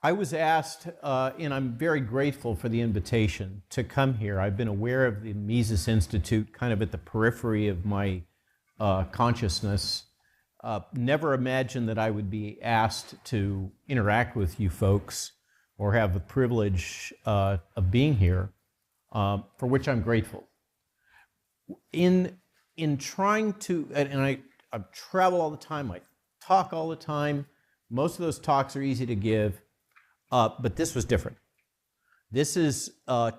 I was asked, and I'm very grateful for the invitation to come here. I've been aware of the Mises Institute kind of at the periphery of my consciousness. Never imagined that I would be asked to interact with you folks or have the privilege of being here, for which I'm grateful. In trying to, and I travel all the time, I talk all the time. Most of those talks are easy to give. But this was different. This is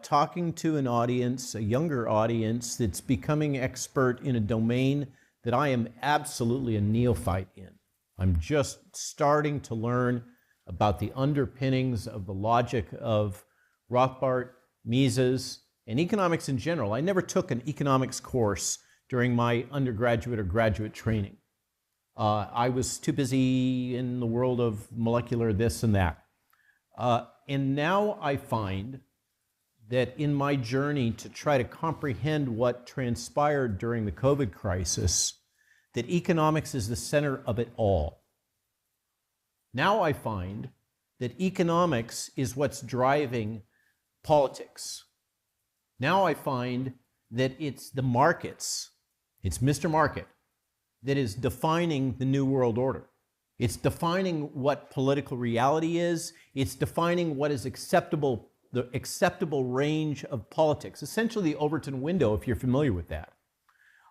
talking to an audience, a younger audience that's becoming expert in a domain that I am absolutely a neophyte in. I'm just starting to learn about the underpinnings of the logic of Rothbard, Mises, and economics in general. I never took an economics course during my undergraduate or graduate training. I was too busy in the world of molecular this and that. And now I find that in my journey to try to comprehend what transpired during the COVID crisis, that economics is the center of it all. Now I find that economics is what's driving politics. Now I find that it's the markets, it's Mr. Market, that is defining the New World Order. It's defining what political reality is. It's defining what is acceptable, the acceptable range of politics. Essentially the Overton window, if you're familiar with that.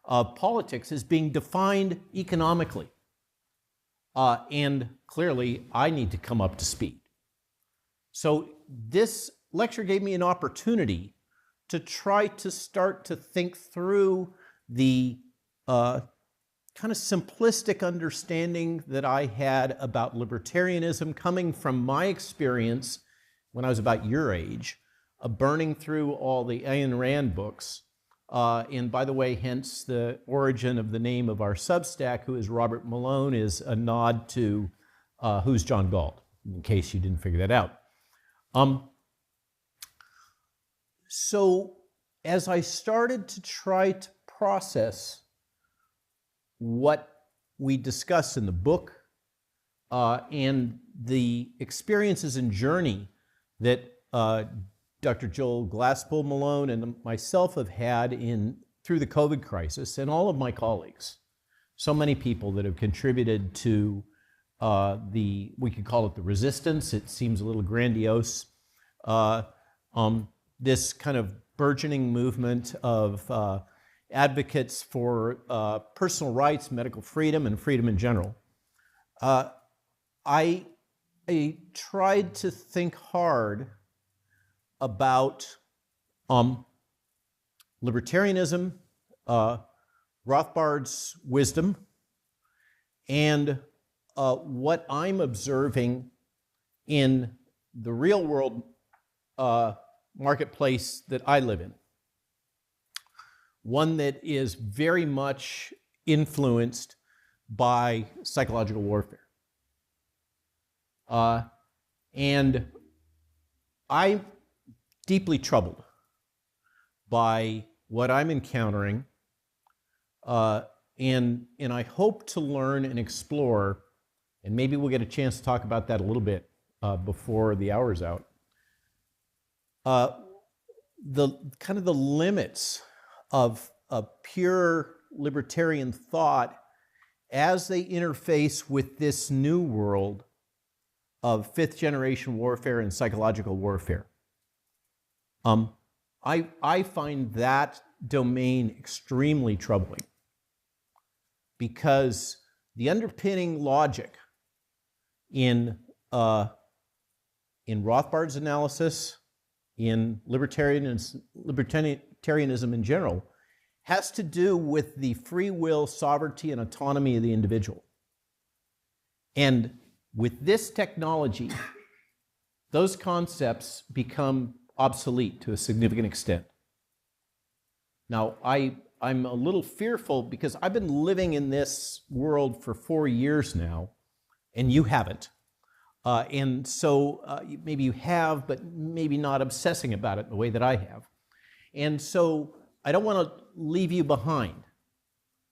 Politics is being defined economically. And clearly, I need to come up to speed. So this lecture gave me an opportunity to try to start to think through the kind of simplistic understanding that I had about libertarianism coming from my experience when I was about your age, burning through all the Ayn Rand books. And by the way, hence the origin of the name of our Substack, who is Robert Malone, is a nod to Who's John Galt, in case you didn't figure that out. So as I started to try to process what we discuss in the book and the experiences and journey that Dr. Joel Glasspool Malone and myself have had through the COVID crisis, and all of my colleagues, so many people that have contributed to we could call it the resistance. It seems a little grandiose. This kind of burgeoning movement of advocates for personal rights, medical freedom, and freedom in general. I tried to think hard about libertarianism, Rothbard's wisdom, and what I'm observing in the real world marketplace that I live in. One that is very much influenced by psychological warfare. And I'm deeply troubled by what I'm encountering, and I hope to learn and explore, and maybe we'll get a chance to talk about that a little bit before the hour's out, the kind of the limits of pure libertarian thought as they interface with this new world of fifth-generation warfare and psychological warfare. I find that domain extremely troubling because the underpinning logic in Rothbard's analysis, in libertarianism in general, has to do with the free will, sovereignty, and autonomy of the individual. And with this technology, those concepts become obsolete to a significant extent. Now, I'm a little fearful because I've been living in this world for 4 years now, and you haven't. And so maybe you have, but maybe not obsessing about it the way that I have. And so I don't want to leave you behind.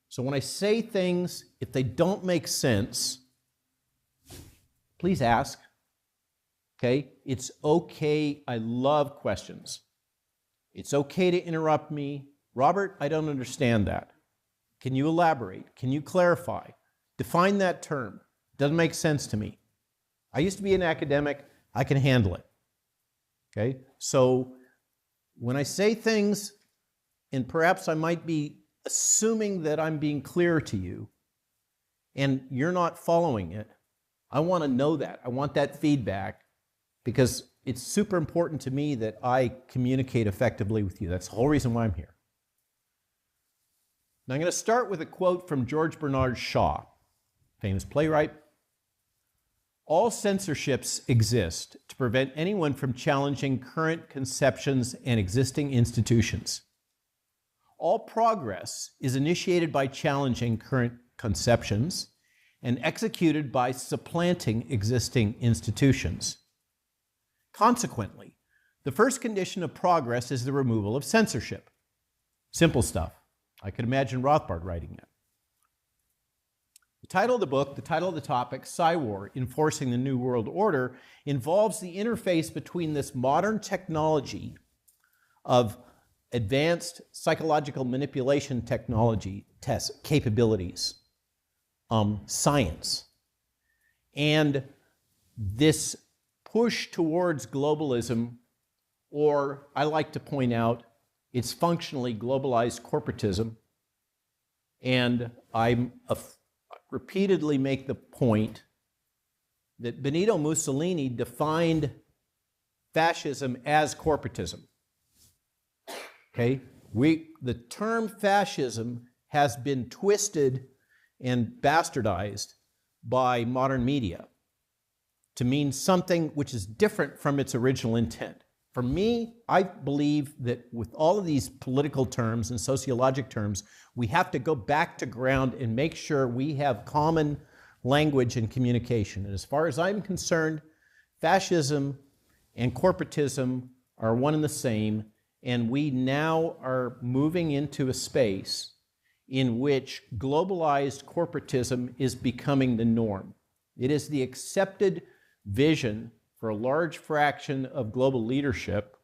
So when I say things, if they don't make sense, please ask. Okay? It's okay. I love questions. It's okay to interrupt me. Robert, I don't understand that. Can you elaborate? Can you clarify? Define that term. Doesn't make sense to me. I used to be an academic. I can handle it. Okay? So when I say things, and perhaps I might be assuming that I'm being clear to you, and you're not following it, I want to know that. I want that feedback, because it's super important to me that I communicate effectively with you. That's the whole reason why I'm here. Now I'm going to start with a quote from George Bernard Shaw, famous playwright. All censorships exist to prevent anyone from challenging current conceptions and existing institutions. All progress is initiated by challenging current conceptions and executed by supplanting existing institutions. Consequently, the first condition of progress is the removal of censorship. Simple stuff. I could imagine Rothbard writing that. The title of the book, the title of the topic, Psywar, Enforcing the New World Order, involves the interface between this modern technology of advanced psychological manipulation technology capabilities, science, and this push towards globalism, or I like to point out, it's functionally globalized corporatism. And I repeatedly make the point that Benito Mussolini defined fascism as corporatism. Okay? The term fascism has been twisted and bastardized by modern media to mean something which is different from its original intent. For me, I believe that with all of these political terms and sociologic terms, we have to go back to ground and make sure we have common language and communication. And as far as I'm concerned, fascism and corporatism are one and the same, and we now are moving into a space in which globalized corporatism is becoming the norm. It is the accepted vision for a large fraction of global leadership,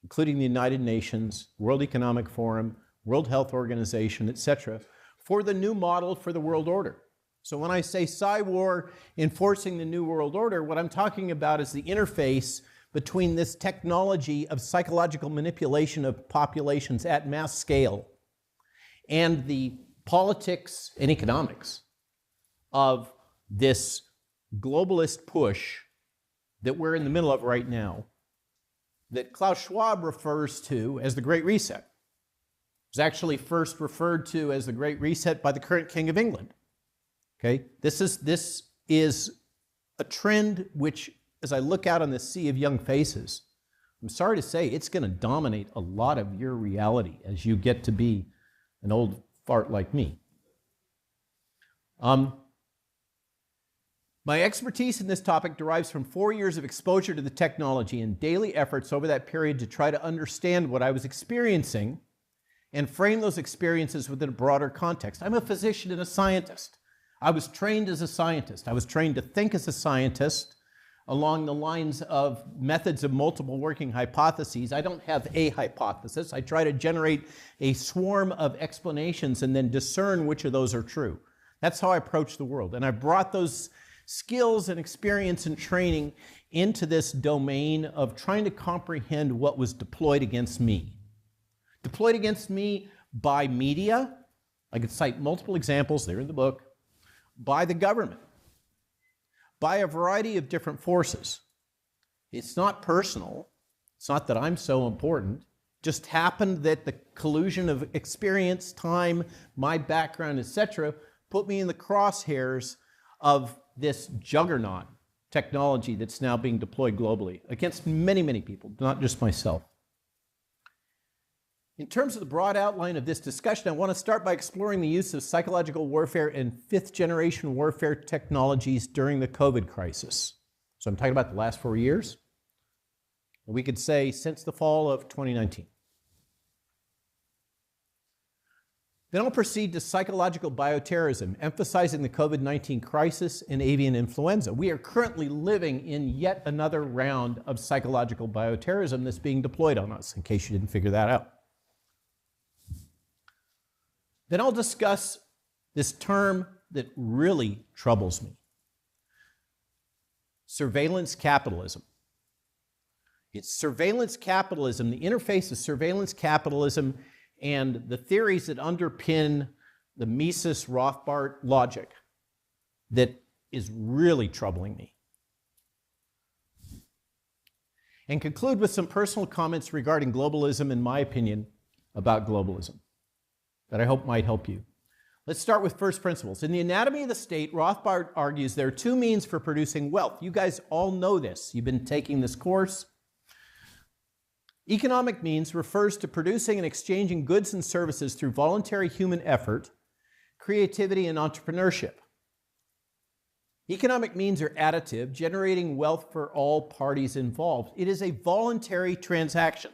including the United Nations, World Economic Forum, World Health Organization, etc., for the new model for the world order. So when I say Psywar, enforcing the new world order, what I'm talking about is the interface between this technology of psychological manipulation of populations at mass scale and the politics and economics of this globalist push that we're in the middle of right now, that Klaus Schwab refers to as the Great Reset. It was actually first referred to as the Great Reset by the current King of England. Okay? This is a trend which, as I look out on this sea of young faces, I'm sorry to say it's going to dominate a lot of your reality as you get to be an old fart like me. My expertise in this topic derives from 4 years of exposure to the technology and daily efforts over that period to try to understand what I was experiencing and frame those experiences within a broader context. I'm a physician and a scientist. I was trained as a scientist. I was trained to think as a scientist along the lines of methods of multiple working hypotheses. I don't have a hypothesis. I try to generate a swarm of explanations and then discern which of those are true. That's how I approach the world. And I brought those skills and experience and training into this domain of trying to comprehend what was deployed against me. Deployed against me by media. I could cite multiple examples, they're in the book. By the government. By a variety of different forces. It's not personal. It's not that I'm so important. It just happened that the collusion of experience, time, my background, etc., put me in the crosshairs of this juggernaut technology that's now being deployed globally against many, many people, not just myself. In terms of the broad outline of this discussion, I want to start by exploring the use of psychological warfare and fifth-generation warfare technologies during the COVID crisis. So I'm talking about the last 4 years. We could say since the fall of 2019. Then I'll proceed to psychological bioterrorism, emphasizing the COVID-19 crisis and avian influenza. We are currently living in yet another round of psychological bioterrorism that's being deployed on us, in case you didn't figure that out. Then I'll discuss this term that really troubles me: surveillance capitalism. It's surveillance capitalism, the interface of surveillance capitalism and the theories that underpin the Mises-Rothbard logic that is really troubling me. And conclude with some personal comments regarding globalism and my opinion about globalism that I hope might help you. Let's start with first principles. In The Anatomy of the State, Rothbard argues there are two means for producing wealth. You guys all know this. You've been taking this course. Economic means refers to producing and exchanging goods and services through voluntary human effort, creativity, and entrepreneurship. Economic means are additive, generating wealth for all parties involved. It is a voluntary transaction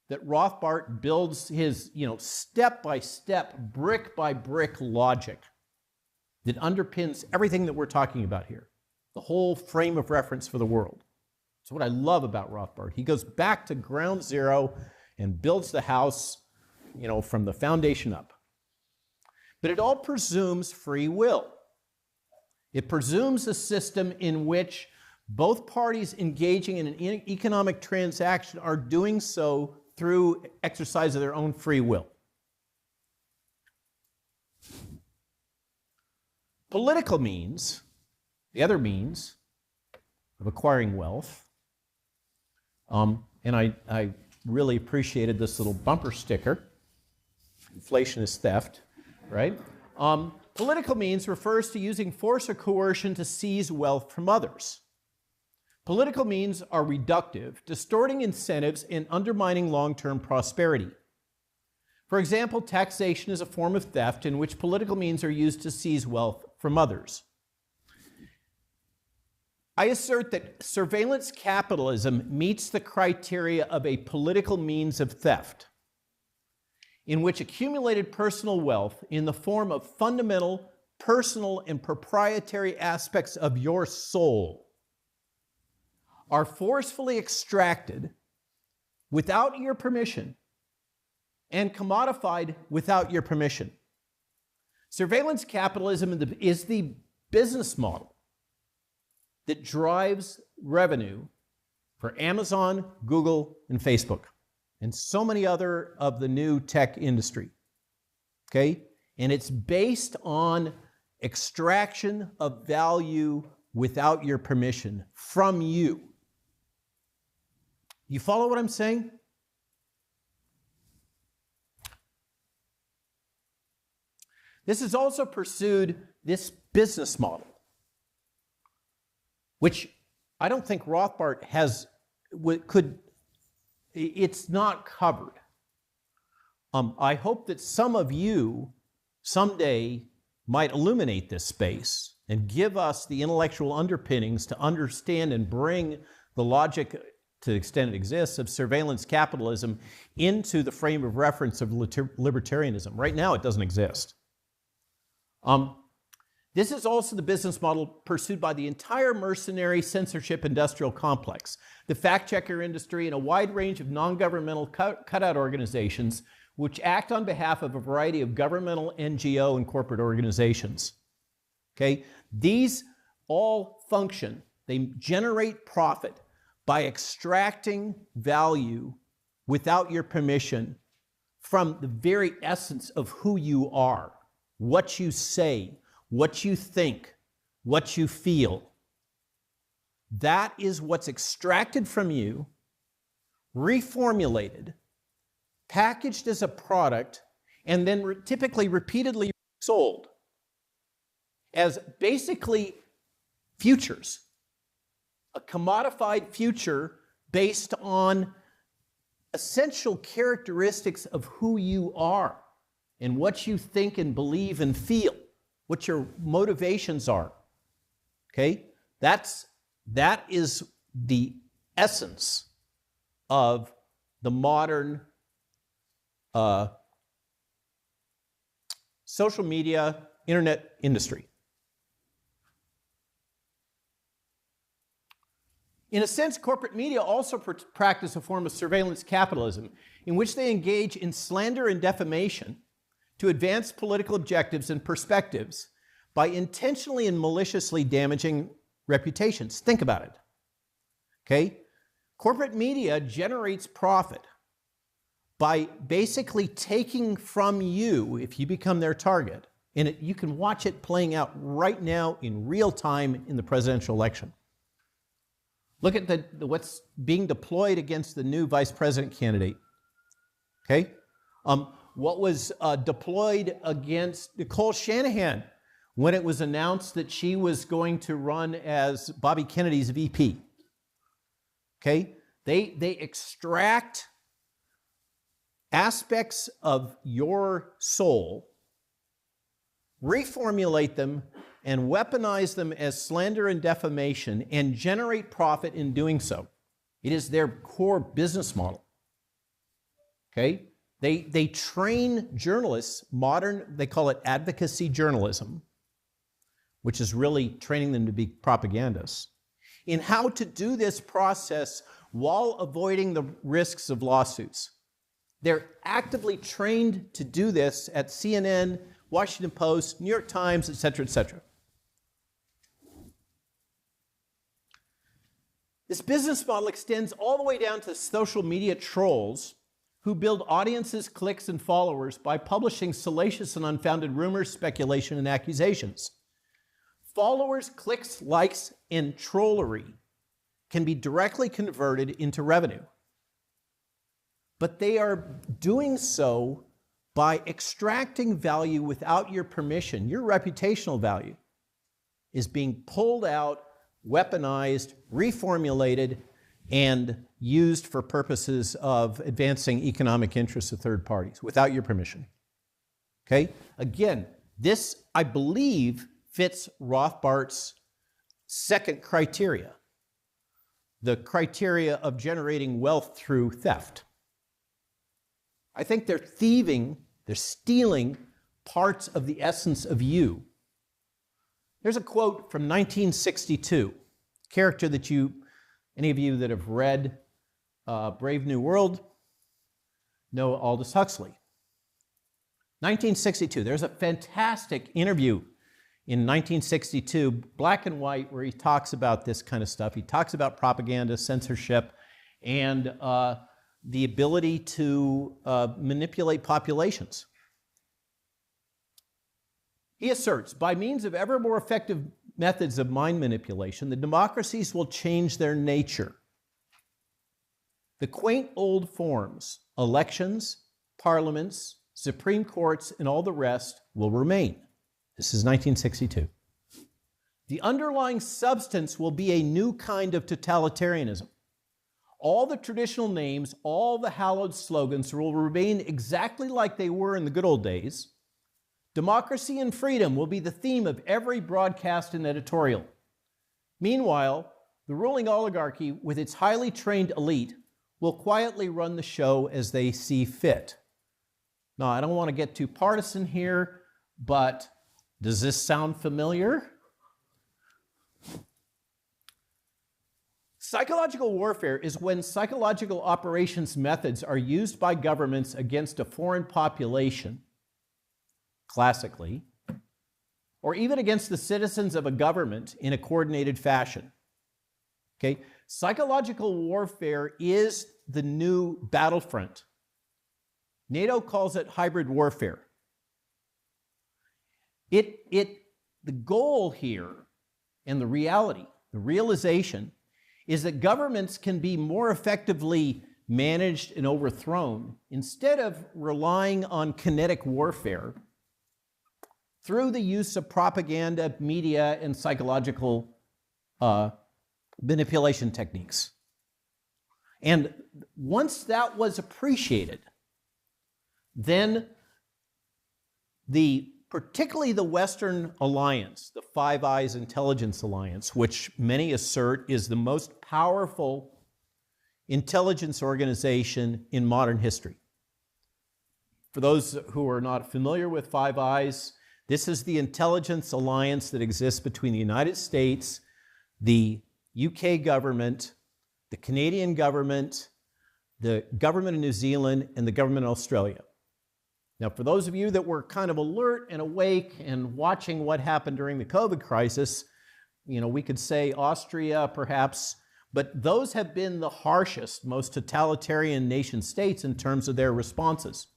that Rothbard builds his, step-by-step, brick-by-brick logic that underpins everything that we're talking about here, the whole frame of reference for the world. That's what I love about Rothbard. He goes back to ground zero and builds the house, from the foundation up. But it all presumes free will. It presumes a system in which both parties engaging in an economic transaction are doing so through exercise of their own free will. Political means, the other means of acquiring wealth, and I really appreciated this little bumper sticker. Inflation is theft, right? Political means refers to using force or coercion to seize wealth from others. Political means are reductive, distorting incentives and undermining long-term prosperity. For example, taxation is a form of theft in which political means are used to seize wealth from others. I assert that surveillance capitalism meets the criteria of a political means of theft, in which accumulated personal wealth in the form of fundamental, personal, and proprietary aspects of your soul are forcefully extracted without your permission and commodified without your permission. Surveillance capitalism is the business model that drives revenue for Amazon, Google, and Facebook, and so many other of the new tech industry, okay? And it's based on extraction of value without your permission from you. You follow what I'm saying? This has also pursued this business model, which I don't think Rothbard it's not covered. I hope that some of you someday might illuminate this space and give us the intellectual underpinnings to understand and bring the logic, to the extent it exists, of surveillance capitalism into the frame of reference of libertarianism. Right now, it doesn't exist. This is also the business model pursued by the entire mercenary censorship industrial complex, the fact-checker industry, and a wide range of non-governmental cutout organizations which act on behalf of a variety of governmental, NGO, and corporate organizations. Okay? These all function, they generate profit by extracting value without your permission from the very essence of who you are, what you say, what you think, what you feel. That is what's extracted from you, reformulated, packaged as a product, and then typically repeatedly sold as basically futures, a commodified future based on essential characteristics of who you are and what you think and believe and feel, what your motivations are. Okay? That is the essence of the modern social media, internet industry. In a sense, corporate media also practice a form of surveillance capitalism in which they engage in slander and defamation to advance political objectives and perspectives by intentionally and maliciously damaging reputations. Think about it. Okay? Corporate media generates profit by basically taking from you, if you become their target, and you can watch it playing out right now in real time in the presidential election. Look at what's being deployed against the new vice president candidate. Okay? What was deployed against Nicole Shanahan when it was announced that she was going to run as Bobby Kennedy's VP. Okay? They extract aspects of your soul, reformulate them, and weaponize them as slander and defamation and generate profit in doing so. It is their core business model. Okay? They train journalists, they call it advocacy journalism, which is really training them to be propagandists, in how to do this process while avoiding the risks of lawsuits. They're actively trained to do this at CNN, Washington Post, New York Times, et cetera, et cetera. This business model extends all the way down to social media trolls who build audiences, clicks, and followers by publishing salacious and unfounded rumors, speculation, and accusations. Followers, clicks, likes, and trollery can be directly converted into revenue. But they are doing so by extracting value without your permission. Your reputational value is being pulled out, weaponized, reformulated, and used for purposes of advancing economic interests of third parties without your permission. Okay? Again, this, I believe, fits Rothbart's second criteria, the criteria of generating wealth through theft. I think they're thieving, they're stealing parts of the essence of you. There's a quote from 1962, a character that any of you that have read Brave New World know Aldous Huxley. 1962, there's a fantastic interview in 1962, black and white, where he talks about this kind of stuff. He talks about propaganda, censorship, and the ability to manipulate populations. He asserts, by means of ever more effective methods of mind manipulation, the democracies will change their nature. The quaint old forms, elections, parliaments, Supreme Courts, and all the rest will remain. This is 1962. The underlying substance will be a new kind of totalitarianism. All the traditional names, all the hallowed slogans will remain exactly like they were in the good old days. Democracy and freedom will be the theme of every broadcast and editorial. Meanwhile, the ruling oligarchy, with its highly trained elite, will quietly run the show as they see fit. Now, I don't want to get too partisan here, but does this sound familiar? Psychological warfare is when psychological operations methods are used by governments against a foreign population, classically, or even against the citizens of a government in a coordinated fashion. Okay? Psychological warfare is the new battlefront. NATO calls it hybrid warfare. The goal here and the reality, the realization, is that governments can be more effectively managed and overthrown instead of relying on kinetic warfare through the use of propaganda, media, and psychological manipulation techniques. And once that was appreciated, then particularly the Western alliance, the Five Eyes Intelligence Alliance, which many assert is the most powerful intelligence organization in modern history. For those who are not familiar with Five Eyes, this is the intelligence alliance that exists between the United States, the UK government, the Canadian government, the government of New Zealand, and the government of Australia. Now, for those of you that were kind of alert and awake and watching what happened during the COVID crisis, we could say Austria perhaps, but those have been the harshest, most totalitarian nation states in terms of their responses.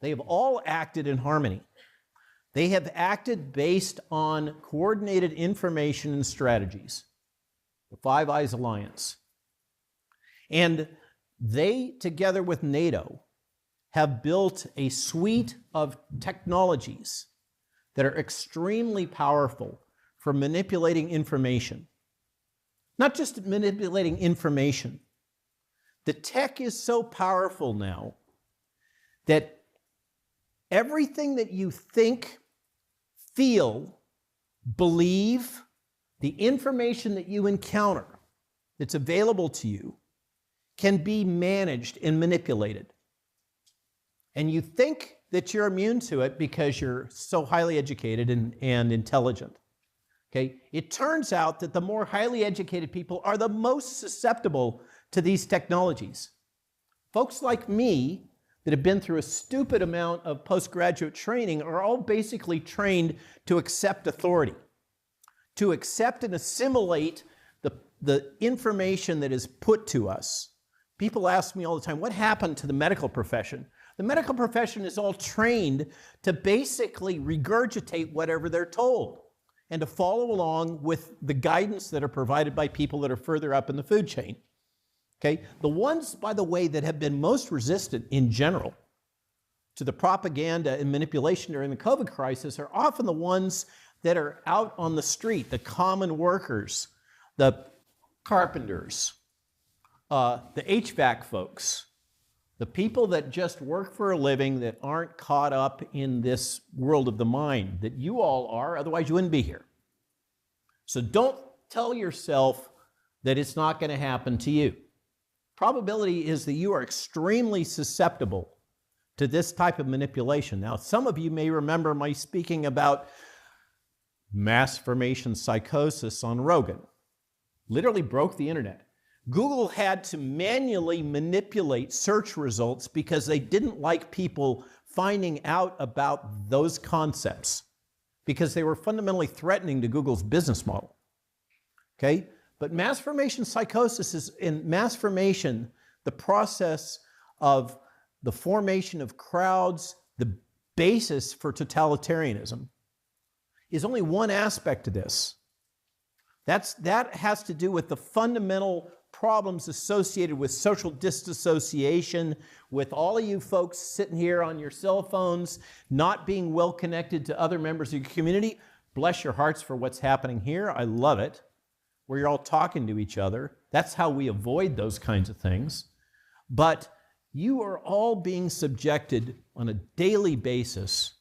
They have all acted in harmony. They have acted based on coordinated information and strategies, the Five Eyes Alliance. And they, together with NATO, have built a suite of technologies that are extremely powerful for manipulating information. Not just manipulating information. The tech is so powerful now that everything that you think, feel, believe, the information that you encounter that's available to you can be managed and manipulated. And you think that you're immune to it because you're so highly educated and intelligent. Okay? It turns out that the more highly educated people are the most susceptible to these technologies. Folks like me that have been through a stupid amount of postgraduate training are all basically trained to accept authority, to accept and assimilate the information that is put to us. People ask me all the time, what happened to the medical profession? The medical profession is all trained to basically regurgitate whatever they're told and to follow along with the guidance that are provided by people that are further up in the food chain. Okay? The ones, by the way, that have been most resistant in general to the propaganda and manipulation during the COVID crisis are often the ones that are out on the street, the common workers, the carpenters, the HVAC folks, the people that just work for a living that aren't caught up in this world of the mind that you all are, otherwise you wouldn't be here. So don't tell yourself that it's not going to happen to you. Probability is that you are extremely susceptible to this type of manipulation. Now, some of you may remember my speaking about mass formation psychosis on Rogan. Literally broke the internet. Google had to manually manipulate search results because they didn't like people finding out about those concepts because they were fundamentally threatening to Google's business model. Okay? But mass formation psychosis is, in mass formation, the process of the formation of crowds, the basis for totalitarianism, is only one aspect of this. That has to do with the fundamental problems associated with social disassociation, with all of you folks sitting here on your cell phones, not being well connected to other members of your community. Bless your hearts for what's happening here. I love it, where you're all talking to each other. That's how we avoid those kinds of things. But you are all being subjected on a daily basis.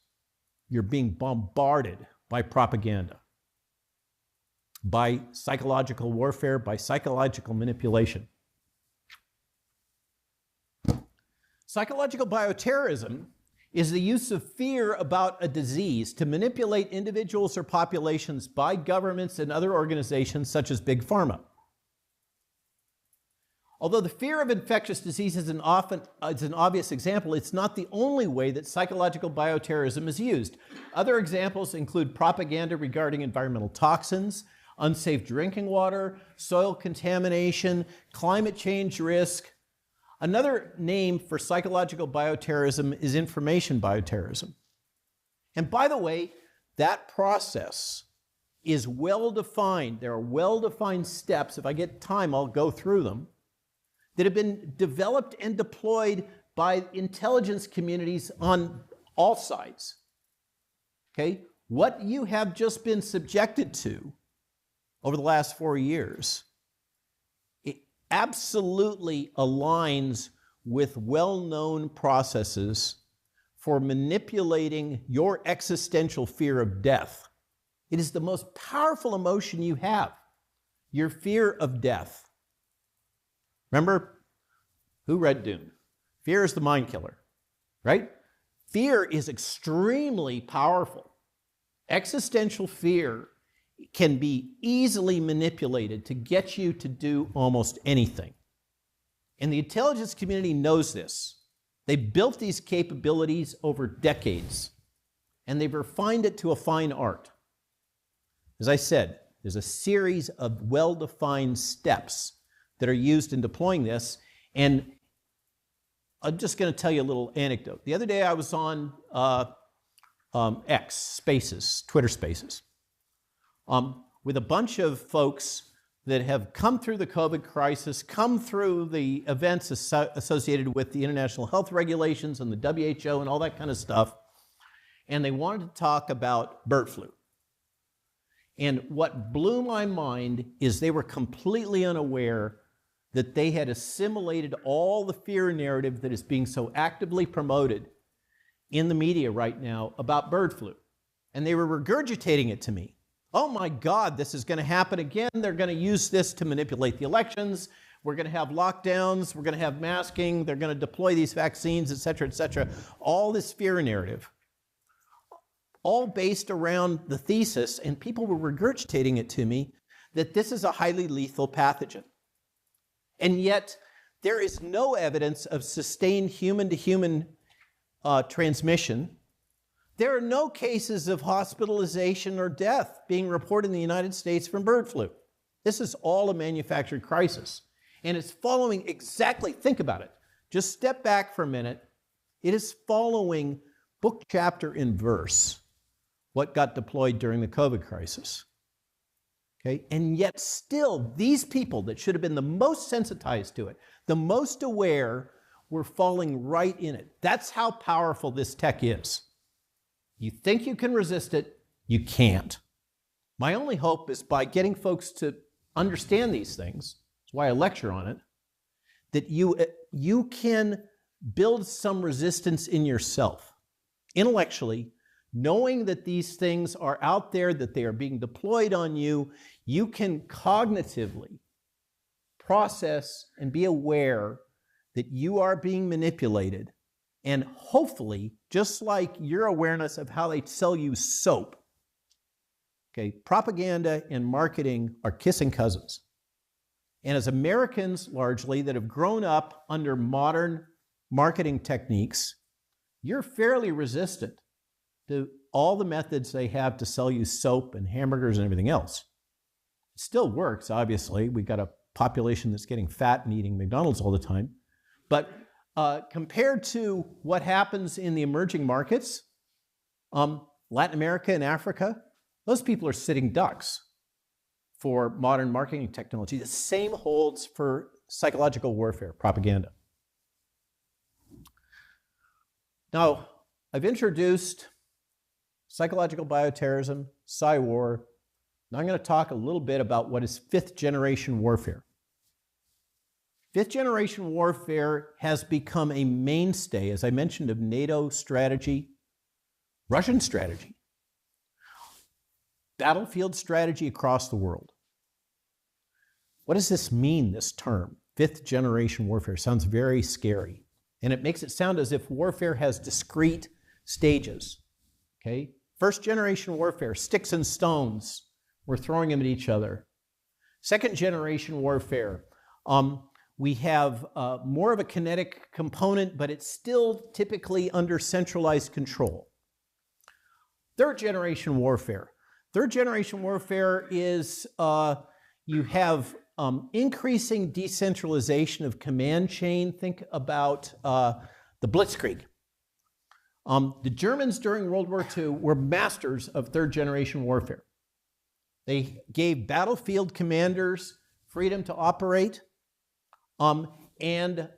You're being bombarded by propaganda, by psychological warfare, by psychological manipulation. Psychological bioterrorism is the use of fear about a disease to manipulate individuals or populations by governments and other organizations such as Big Pharma. Although the fear of infectious disease is an obvious example, it's not the only way that psychological bioterrorism is used. Other examples include propaganda regarding environmental toxins, unsafe drinking water, soil contamination, climate change risk. Another name for psychological bioterrorism is information bioterrorism. And by the way, that process is well defined. There are well-defined steps. If I get time, I'll go through them, that have been developed and deployed by intelligence communities on all sides. Okay? What you have just been subjected to over the last 4 years, it absolutely aligns with well-known processes for manipulating your existential fear of death. It is the most powerful emotion you have, your fear of death. Remember, who read Dune? Fear is the mind killer, right? Fear is extremely powerful. Existential fear can be easily manipulated to get you to do almost anything. And the intelligence community knows this. They built these capabilities over decades, and they've refined it to a fine art. As I said, there's a series of well-defined steps that are used in deploying this, and I'm just going to tell you a little anecdote. The other day I was on X, Spaces, Twitter Spaces, with a bunch of folks that have come through the COVID crisis, come through the events associated with the international health regulations and the WHO and all that kind of stuff, and they wanted to talk about bird flu. And what blew my mind is they were completely unaware that they had assimilated all the fear narrative that is being so actively promoted in the media right now about bird flu. And they were regurgitating it to me. Oh my God, this is going to happen again. They're going to use this to manipulate the elections. We're going to have lockdowns. We're going to have masking. They're going to deploy these vaccines, et cetera, et cetera. All this fear narrative, all based around the thesis, and people were regurgitating it to me, that this is a highly lethal pathogen. And yet, there is no evidence of sustained human-to-human transmission. There are no cases of hospitalization or death being reported in the United States from bird flu. This is all a manufactured crisis. And it's following exactly, think about it. Just step back for a minute. It is following book, chapter, and verse what got deployed during the COVID crisis. Okay? And yet still, these people that should have been the most sensitized to it, the most aware, were falling right in it. That's how powerful this tech is. You think you can resist it, you can't. My only hope is by getting folks to understand these things, that's why I lecture on it, that you can build some resistance in yourself, intellectually, knowing that these things are out there, that they are being deployed on you. You can cognitively process and be aware that you are being manipulated. And hopefully, just like your awareness of how they sell you soap, okay, propaganda and marketing are kissing cousins. And as Americans, largely, that have grown up under modern marketing techniques, you're fairly resistant to all the methods they have to sell you soap and hamburgers and everything else. It still works, obviously. We've got a population that's getting fat and eating McDonald's all the time. But compared to what happens in the emerging markets, Latin America and Africa, those people are sitting ducks for modern marketing technology. The same holds for psychological warfare, propaganda. Now, I've introduced psychological bioterrorism, psy-war. Now I'm going to talk a little bit about what is fifth-generation warfare. Fifth-generation warfare has become a mainstay, as I mentioned, of NATO strategy, Russian strategy, battlefield strategy across the world. What does this mean, this term? Fifth-generation warfare sounds very scary, and it makes it sound as if warfare has discrete stages, okay? First-generation warfare, sticks and stones, we're throwing them at each other. Second-generation warfare, we have more of a kinetic component, but it's still typically under centralized control. Third-generation warfare. Third-generation warfare is you have increasing decentralization of command chain. Think about the Blitzkrieg. The Germans during World War II were masters of third-generation warfare. They gave battlefield commanders freedom to operate, and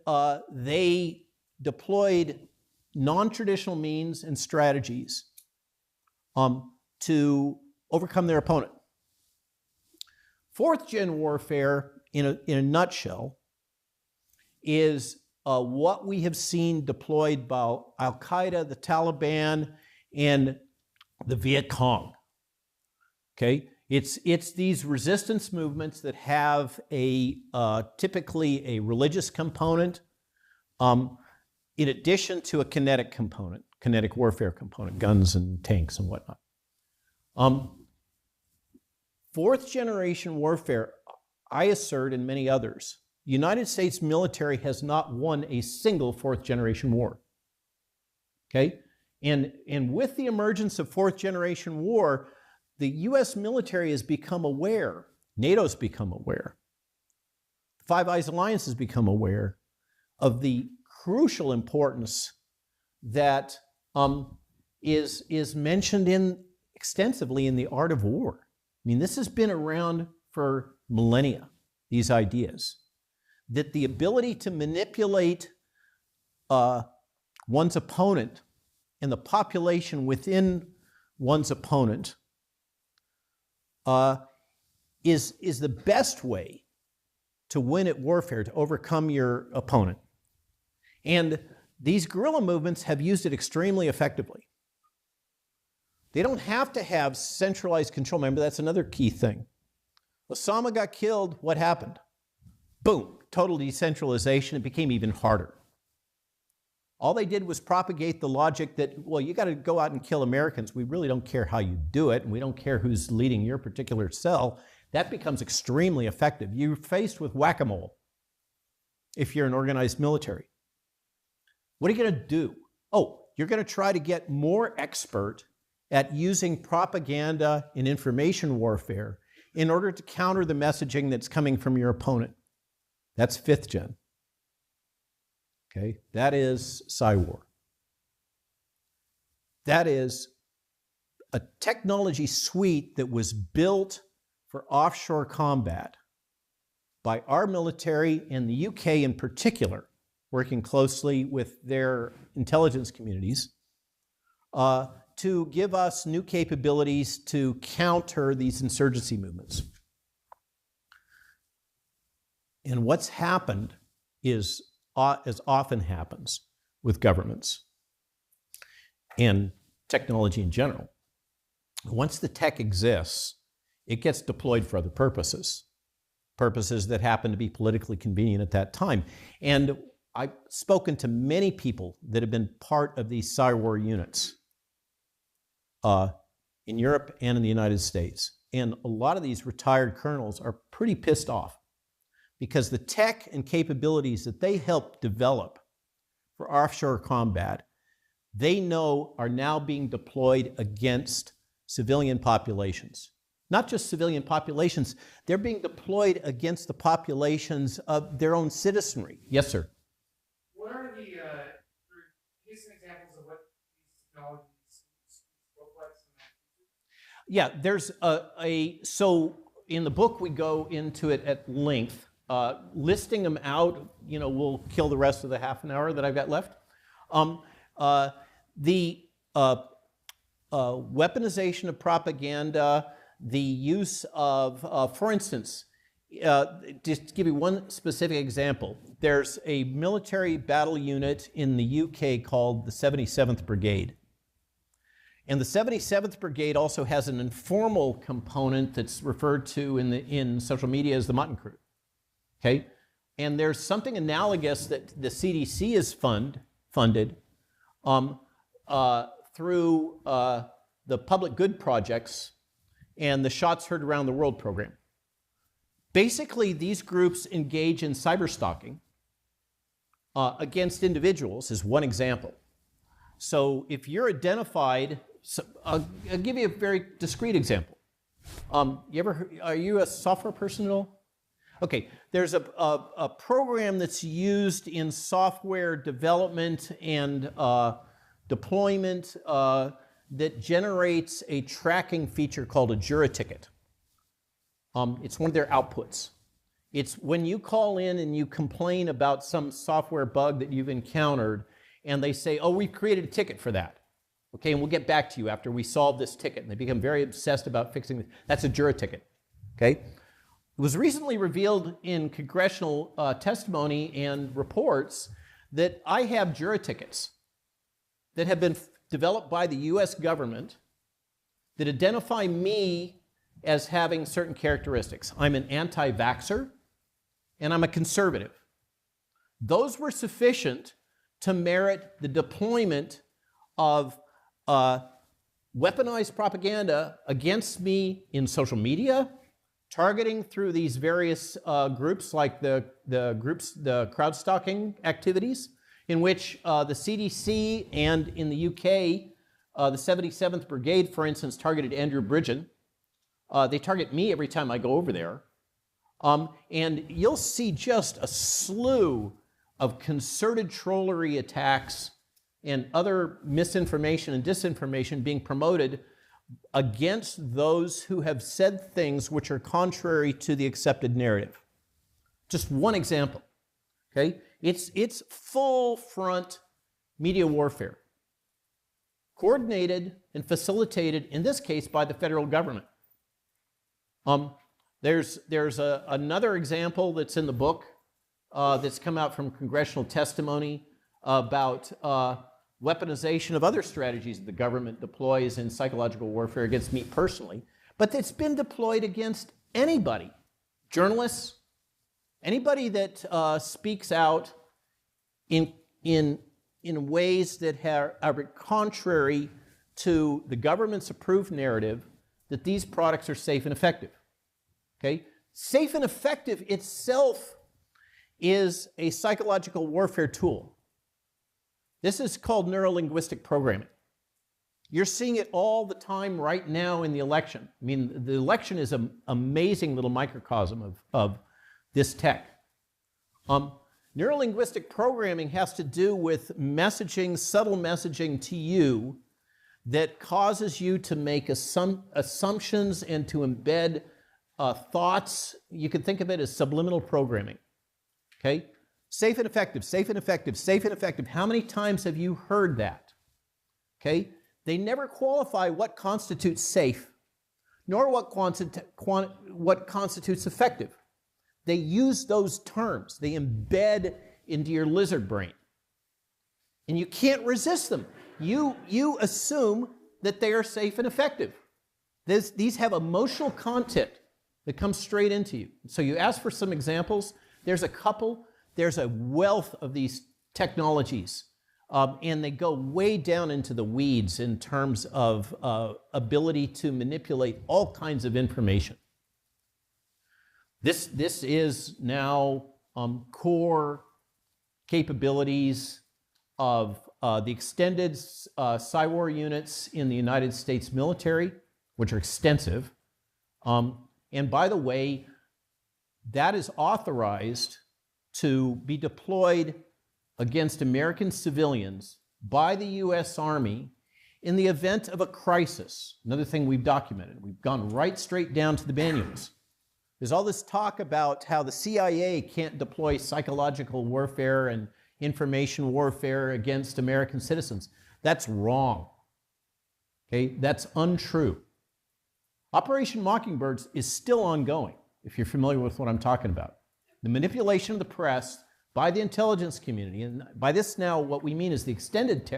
they deployed non-traditional means and strategies to overcome their opponent. Fourth-gen warfare, in a nutshell, is what we have seen deployed by Al-Qaeda, the Taliban, and the Viet Cong. Okay, it's these resistance movements that have typically a religious component, in addition to a kinetic component. kinetic warfare component, guns and tanks and whatnot. Fourth generation warfare, I assert, and many others, the United States military has not won a single fourth generation war. Okay? And with the emergence of fourth generation war, the US military has become aware, NATO's become aware, Five Eyes Alliance has become aware of the crucial importance that is mentioned extensively in The Art of War. I mean, this has been around for millennia, these ideas, that the ability to manipulate one's opponent and the population within one's opponent is the best way to win at warfare, to overcome your opponent. And these guerrilla movements have used it extremely effectively. They don't have to have centralized control. Remember, that's another key thing. Osama got killed, what happened? Boom, total decentralization. It became even harder. All they did was propagate the logic that, well, you got to go out and kill Americans. We really don't care how you do it, and we don't care who's leading your particular cell. That becomes extremely effective. You're faced with whack-a-mole if you're an organized military. What are you going to do? Oh, you're going to try to get more expert at using propaganda and information warfare in order to counter the messaging that's coming from your opponent. That's fifth gen. Okay, that is PsyWar. That is a technology suite that was built for offshore combat by our military and the UK in particular, working closely with their intelligence communities, to give us new capabilities to counter these insurgency movements. And what's happened is, as often happens with governments and technology in general, once the tech exists, it gets deployed for other purposes, purposes that happen to be politically convenient at that time. And I've spoken to many people that have been part of these PsyWar units in Europe and in the United States. And a lot of these retired colonels are pretty pissed off because the tech and capabilities that they helped develop for offshore combat, they know are now being deployed against civilian populations. Not just civilian populations, they're being deployed against the populations of their own citizenry. Yes, sir? What are the, give some examples of what these technologies look like? Yeah, there's so in the book we go into it at length. Listing them out, will kill the rest of the half an hour that I've got left. The weaponization of propaganda, the use of, for instance, just to give you one specific example, there's a military battle unit in the UK called the 77th Brigade. And the 77th Brigade also has an informal component that's referred to in social media as the Mutton Crew. Okay? And there's something analogous that the CDC is funded through the public good projects and the Shots Heard Around the World program. Basically, these groups engage in cyberstalking against individuals, is one example. So if you're identified, I'll give you a very discrete example. Are you a software person at all? Okay, there's a program that's used in software development and deployment that generates a tracking feature called a Jura ticket. It's one of their outputs. It's when you call in and you complain about some software bug that you've encountered, and they say, oh, we created a ticket for that. Okay, and we'll get back to you after we solve this ticket. And they become very obsessed about fixing it. That's a Jura ticket. Okay? It was recently revealed in congressional testimony and reports that I have Jura tickets that have been developed by the US government that identify me as having certain characteristics. I'm an anti-vaxxer and I'm a conservative. Those were sufficient to merit the deployment of weaponized propaganda against me in social media, targeting through these various groups like the crowd stalking activities, in which the CDC and in the UK, the 77th Brigade, for instance, targeted Andrew Bridgen. They target me every time I go over there. And you'll see just a slew of concerted trollery attacks and other misinformation and disinformation being promoted against those who have said things which are contrary to the accepted narrative. Just one example, okay? It's full front media warfare, coordinated and facilitated, in this case, by the federal government. There's another example that's in the book that's come out from congressional testimony about weaponization of other strategies that the government deploys in psychological warfare against me personally, but that's been deployed against anybody, journalists, anybody that speaks out in ways that are contrary to the government's approved narrative that these products are safe and effective. Okay? Safe and effective itself is a psychological warfare tool. This is called neurolinguistic programming. You're seeing it all the time right now in the election. I mean, the election is an amazing little microcosm of this tech. Neurolinguistic programming has to do with messaging, subtle messaging to you that causes you to make assumptions and to embed thoughts. You can think of it as subliminal programming. Okay? Safe and effective, safe and effective, safe and effective. How many times have you heard that? Okay? They never qualify what constitutes safe, nor what constitutes effective. They use those terms. They embed into your lizard brain. And you can't resist them. You assume that they are safe and effective. These have emotional content that comes straight into you. So you ask for some examples. There's a couple. There's a wealth of these technologies, and they go way down into the weeds in terms of ability to manipulate all kinds of information. This is now core capabilities of the extended PSYWAR units in the United States military, which are extensive. And by the way, that is authorized to be deployed against American civilians by the U.S. Army in the event of a crisis. Another thing we've documented. We've gone right straight down to the manuals. There's all this talk about how the CIA can't deploy psychological warfare and information warfare against American citizens. That's wrong. Okay? That's untrue. Operation Mockingbird is still ongoing, if you're familiar with what I'm talking about. The manipulation of the press by the intelligence community, and by this now what we mean is the extended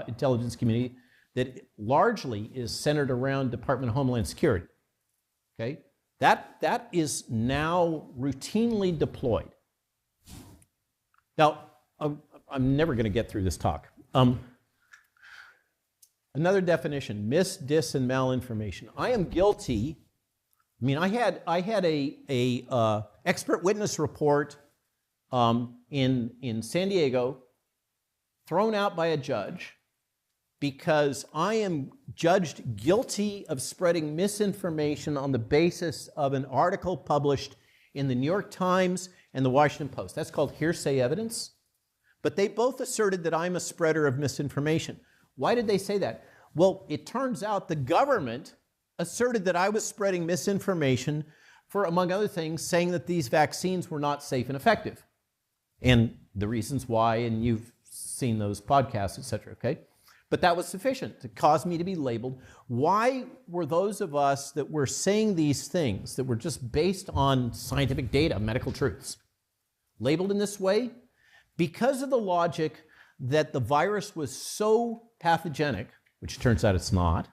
intelligence community that largely is centered around Department of Homeland Security. Okay? That is now routinely deployed. Now, I'm never going to get through this talk. Another definition: mis, dis, and malinformation. I am guilty. I mean, I had a expert witness report in San Diego thrown out by a judge because I am judged guilty of spreading misinformation on the basis of an article published in the New York Times and the Washington Post. That's called hearsay evidence. But they both asserted that I'm a spreader of misinformation. Why did they say that? Well, it turns out the government asserted that I was spreading misinformation for, among other things, saying that these vaccines were not safe and effective. And the reasons why, and you've seen those podcasts, et cetera, okay? But that was sufficient to cause me to be labeled. Why were those of us that were saying these things that were just based on scientific data, medical truths, labeled in this way? Because of the logic that the virus was so pathogenic, which turns out it's not,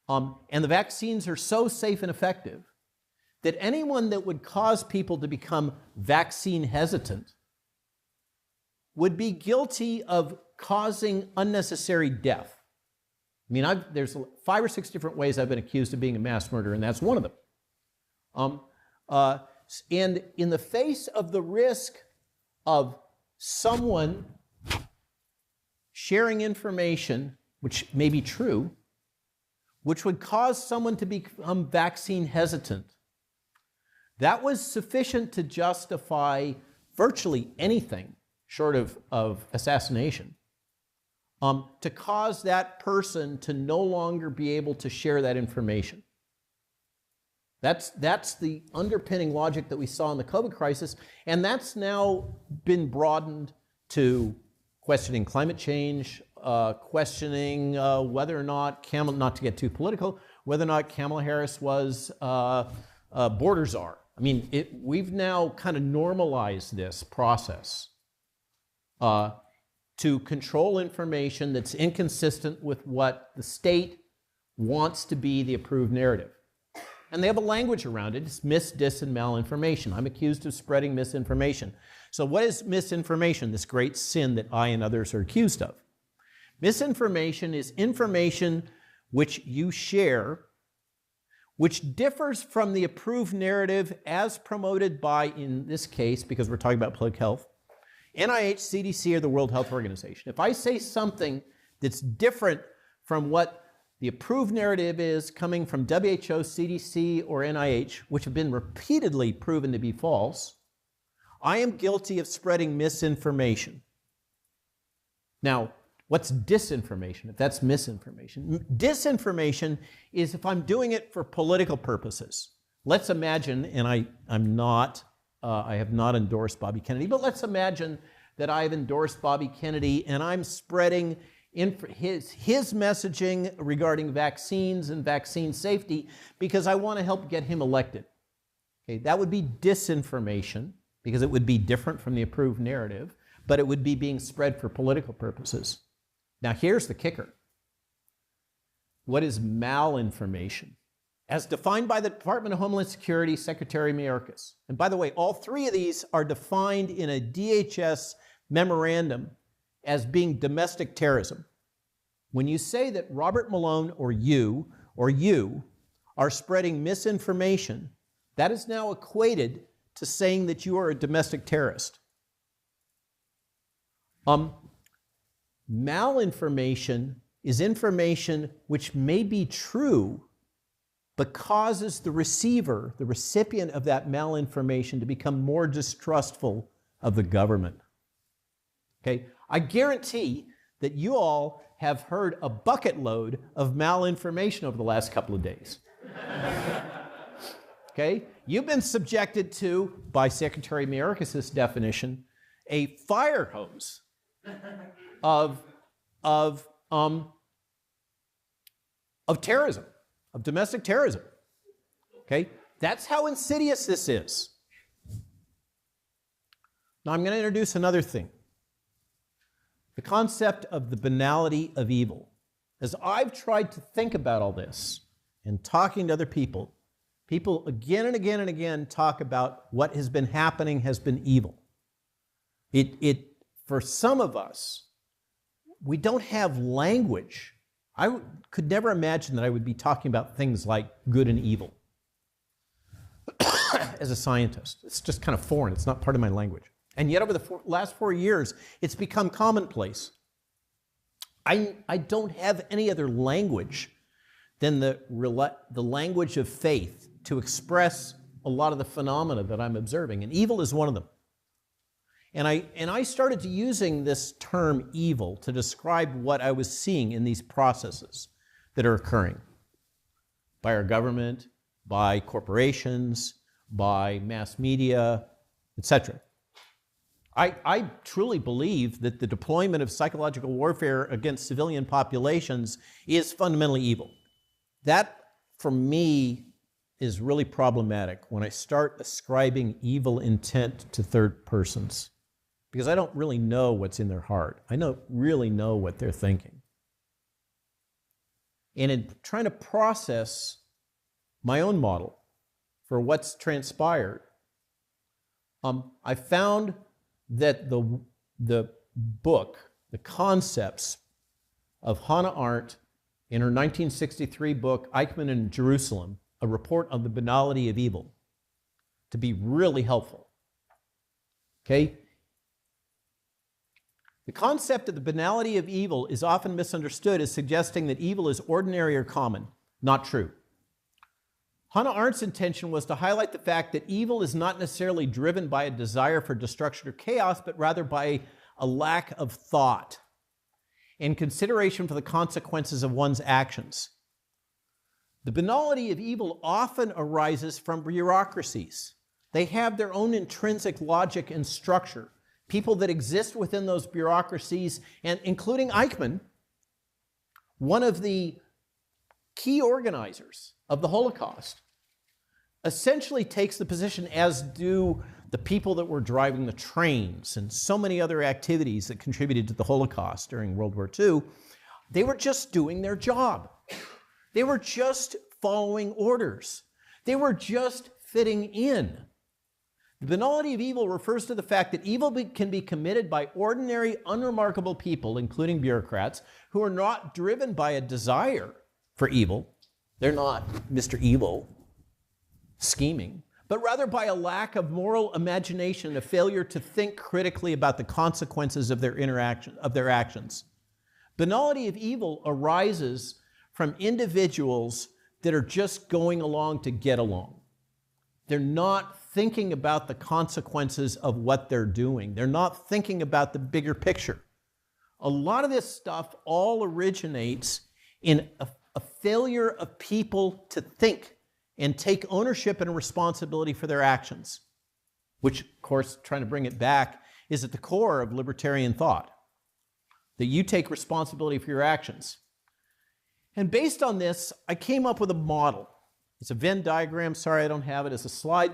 and the vaccines are so safe and effective, that anyone that would cause people to become vaccine hesitant would be guilty of causing unnecessary death. I mean, there's 5 or 6 different ways I've been accused of being a mass murderer, and that's one of them. And in the face of the risk of someone sharing information, which may be true, which would cause someone to become vaccine hesitant, that was sufficient to justify virtually anything short of assassination, to cause that person to no longer be able to share that information. That's the underpinning logic that we saw in the COVID crisis, and that's now been broadened to questioning climate change, questioning whether or not, not to get too political, whether or not Kamala Harris was border czar. I mean, we've now kind of normalized this process to control information that's inconsistent with what the state wants to be the approved narrative. And they have a language around it. It's mis, dis, and malinformation. I'm accused of spreading misinformation. So what is misinformation, this great sin that I and others are accused of? Misinformation is information which you share, which differs from the approved narrative as promoted by, in this case, because we're talking about public health, NIH, CDC, or the World Health Organization. If I say something that's different from what the approved narrative is coming from WHO, CDC, or NIH, which have been repeatedly proven to be false, I am guilty of spreading misinformation. Now, what's disinformation, if that's misinformation? Disinformation is if I'm doing it for political purposes. Let's imagine, and I have not endorsed Bobby Kennedy, but let's imagine that I've endorsed Bobby Kennedy and I'm spreading his messaging regarding vaccines and vaccine safety because I want to help get him elected. Okay, that would be disinformation because it would be different from the approved narrative, but it would be being spread for political purposes. Now here's the kicker. What is malinformation? As defined by the Department of Homeland Security, Secretary Mayorkas. And by the way, all 3 of these are defined in a DHS memorandum as being domestic terrorism. When you say that Robert Malone or you are spreading misinformation, that is now equated to saying that you are a domestic terrorist. Malinformation is information which may be true, but causes the receiver, the recipient of that malinformation, to become more distrustful of the government. Okay? I guarantee that you all have heard a bucket load of malinformation over the last couple of days. Okay? You've been subjected to, by Secretary Mayorkas' definition, a fire hose of terrorism, of domestic terrorism. Okay? That's how insidious this is. Now I'm going to introduce another thing. The concept of the banality of evil. As I've tried to think about all this and talking to other people, people again and again and again talk about what has been happening has been evil. For some of us, we don't have language. I could never imagine that I would be talking about things like good and evil as a scientist. It's just kind of foreign. It's not part of my language. And yet over the last 4 years, it's become commonplace. I don't have any other language than the language of faith to express a lot of the phenomena that I'm observing, and evil is one of them. And I started to using this term evil to describe what I was seeing in these processes that are occurring by our government, by corporations, by mass media, etc. I truly believe that the deployment of psychological warfare against civilian populations is fundamentally evil. That, for me, is really problematic when I start ascribing evil intent to third persons, because I don't really know what's in their heart. I don't really know what they're thinking. And in trying to process my own model for what's transpired, I found that the book the concepts of Hannah Arendt in her 1963 book, Eichmann in Jerusalem, A Report on the Banality of Evil, to be really helpful. Okay? The concept of the banality of evil is often misunderstood as suggesting that evil is ordinary or common. Not true. Hannah Arendt's intention was to highlight the fact that evil is not necessarily driven by a desire for destruction or chaos, but rather by a lack of thought and consideration for the consequences of one's actions. The banality of evil often arises from bureaucracies. They have their own intrinsic logic and structure. People that exist within those bureaucracies, and including Eichmann, one of the key organizers of the Holocaust, essentially takes the position, as do the people that were driving the trains and so many other activities that contributed to the Holocaust during World War II. They were just doing their job. They were just following orders. They were just fitting in. The banality of evil refers to the fact that evil can be committed by ordinary, unremarkable people, including bureaucrats, who are not driven by a desire for evil. They're not Mr. Evil scheming, but rather by a lack of moral imagination, a failure to think critically about the consequences of their actions. Banality of evil arises from individuals that are just going along to get along. They're not thinking about the consequences of what they're doing. They're not thinking about the bigger picture. A lot of this stuff all originates in a failure of people to think and take ownership and responsibility for their actions, which, of course, trying to bring it back, is at the core of libertarian thought, that you take responsibility for your actions. And based on this, I came up with a model. It's a Venn diagram. Sorry, I don't have it as a slide.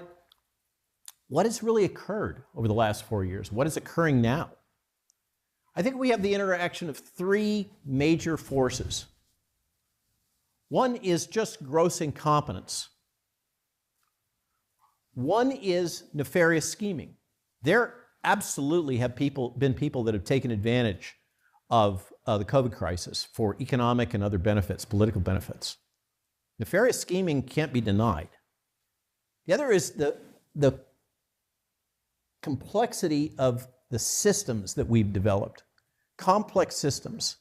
What has really occurred over the last 4 years? What is occurring now? I think we have the interaction of three major forces. One is just gross incompetence. One is nefarious scheming. There absolutely have been people that have taken advantage of the COVID crisis for economic and other benefits, political benefits. Nefarious scheming can't be denied. The other is the complexity of the systems that we've developed, complex systems.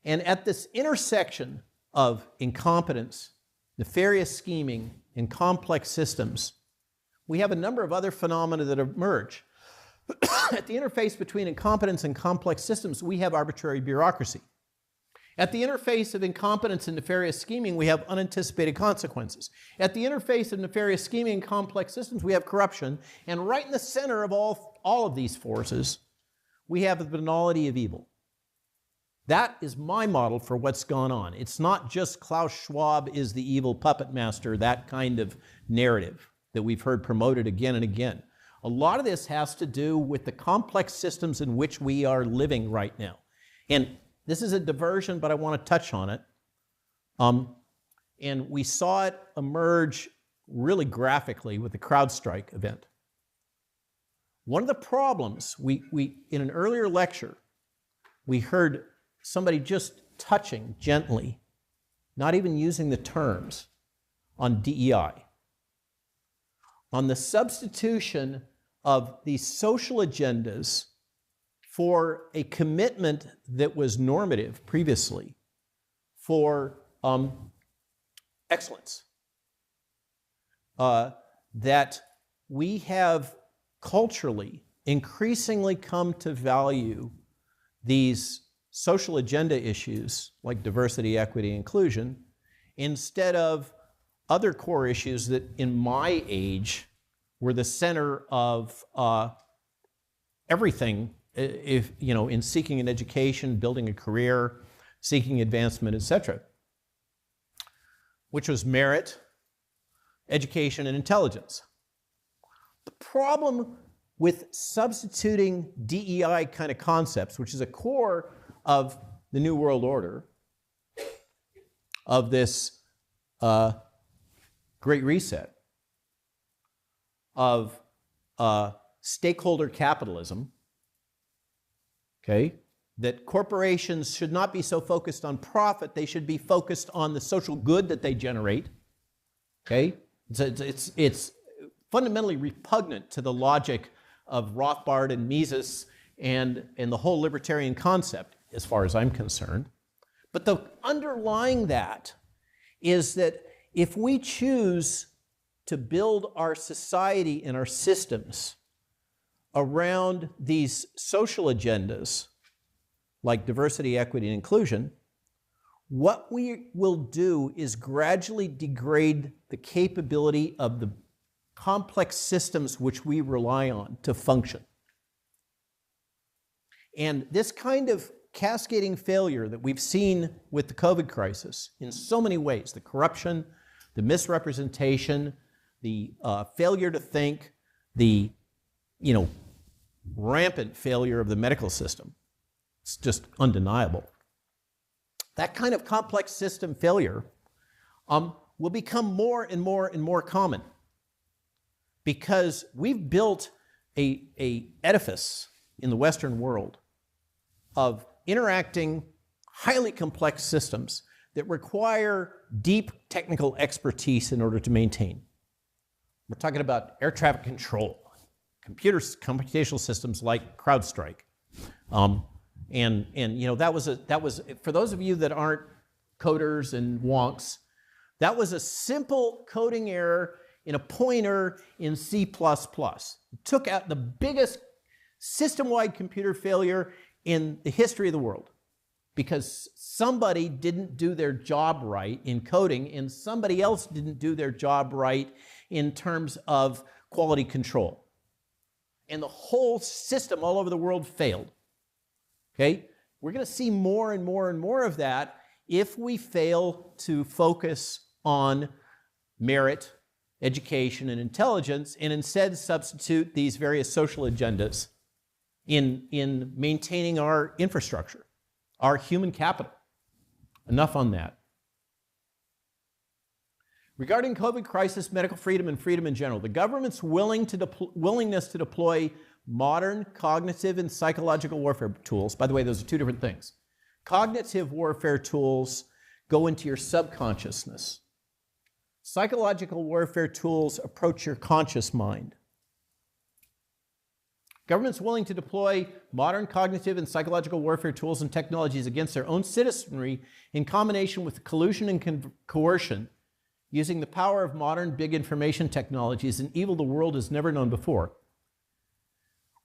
And at this intersection of incompetence, nefarious scheming, and complex systems, we have a number of other phenomena that emerge. At the interface between incompetence and complex systems, we have arbitrary bureaucracy. At the interface of incompetence and nefarious scheming, we have unanticipated consequences. At the interface of nefarious scheming and complex systems, we have corruption. And right in the center of all of these forces, we have the banality of evil. That is my model for what's gone on. It's not just Klaus Schwab is the evil puppet master, that kind of narrative that we've heard promoted again and again. A lot of this has to do with the complex systems in which we are living right now. And this is a diversion, but I want to touch on it. And we saw it emerge really graphically with the CrowdStrike event. One of the problems, we in an earlier lecture, we heard somebody just touching gently, not even using the terms, on DEI, on the substitution of these social agendas for a commitment that was normative previously for excellence. That we have culturally increasingly come to value these social agenda issues like diversity, equity, inclusion, instead of other core issues that in my age were the center of everything, if you know, in seeking an education, building a career, seeking advancement, etc., which was merit, education, and intelligence. The problem with substituting DEI kind of concepts, which is a core of the New World Order, of this Great Reset, of stakeholder capitalism, okay? That corporations should not be so focused on profit, they should be focused on the social good that they generate, okay? It's fundamentally repugnant to the logic of Rothbard and Mises and the whole libertarian concept, as far as I'm concerned. But the underlying that is that if we choose to build our society and our systems around these social agendas, like diversity, equity, and inclusion, what we will do is gradually degrade the capability of the complex systems which we rely on to function. And this kind of cascading failure that we've seen with the COVID crisis in so many ways, the corruption, the misrepresentation, the failure to think, the rampant failure of the medical system, it's just undeniable. That kind of complex system failure will become more and more and more common because we've built a edifice in the Western world of interacting highly complex systems that require deep technical expertise in order to maintain. We're talking about air traffic control, computational systems like CrowdStrike. And that was for those of you that aren't coders and wonks, that was a simple coding error in a pointer in C++. It took out the biggest system-wide computer failure in the history of the world because somebody didn't do their job right in coding and somebody else didn't do their job right in terms of quality control. And the whole system all over the world failed. Okay? We're going to see more and more and more of that if we fail to focus on merit, education, and intelligence, and instead substitute these various social agendas in maintaining our infrastructure, our human capital. Enough on that. Regarding COVID crisis, medical freedom, and freedom in general, the government's willingness to deploy modern cognitive and psychological warfare tools. By the way, those are two different things. Cognitive warfare tools go into your subconsciousness. Psychological warfare tools approach your conscious mind. Governments willing to deploy modern cognitive and psychological warfare tools and technologies against their own citizenry in combination with collusion and coercion, using the power of modern big information technologies, an evil the world has never known before.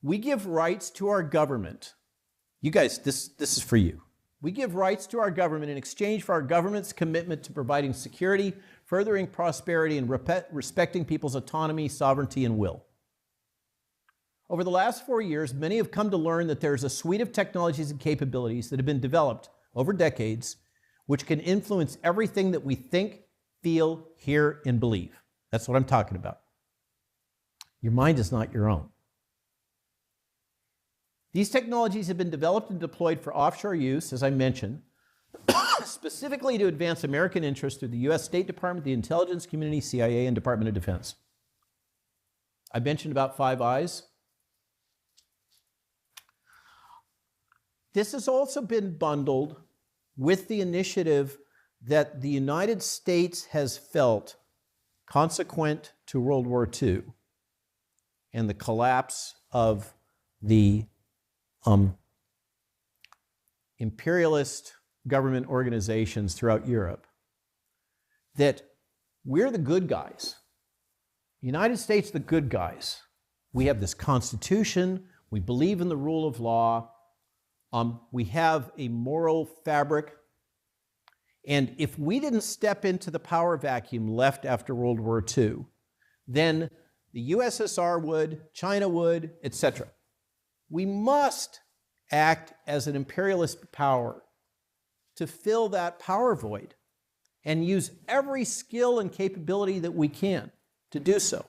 We give rights to our government. You guys, this is for you. We give rights to our government in exchange for our government's commitment to providing security, furthering prosperity, and respecting people's autonomy, sovereignty, and will. Over the last 4 years, many have come to learn that there's a suite of technologies and capabilities that have been developed over decades which can influence everything that we think, feel, hear, and believe. That's what I'm talking about. Your mind is not your own. These technologies have been developed and deployed for offshore use, as I mentioned, specifically to advance American interests through the U.S. State Department, the intelligence community, CIA, and Department of Defense. I mentioned about Five Eyes. This has also been bundled with the initiative that the United States has felt consequent to World War II and the collapse of the imperialist government organizations throughout Europe, that we're the good guys. The United States, the good guys. We have this Constitution. We believe in the rule of law. We have a moral fabric. And if we didn't step into the power vacuum left after World War II, then the USSR would, China would, etc. We must act as an imperialist power to fill that power void and use every skill and capability that we can to do so.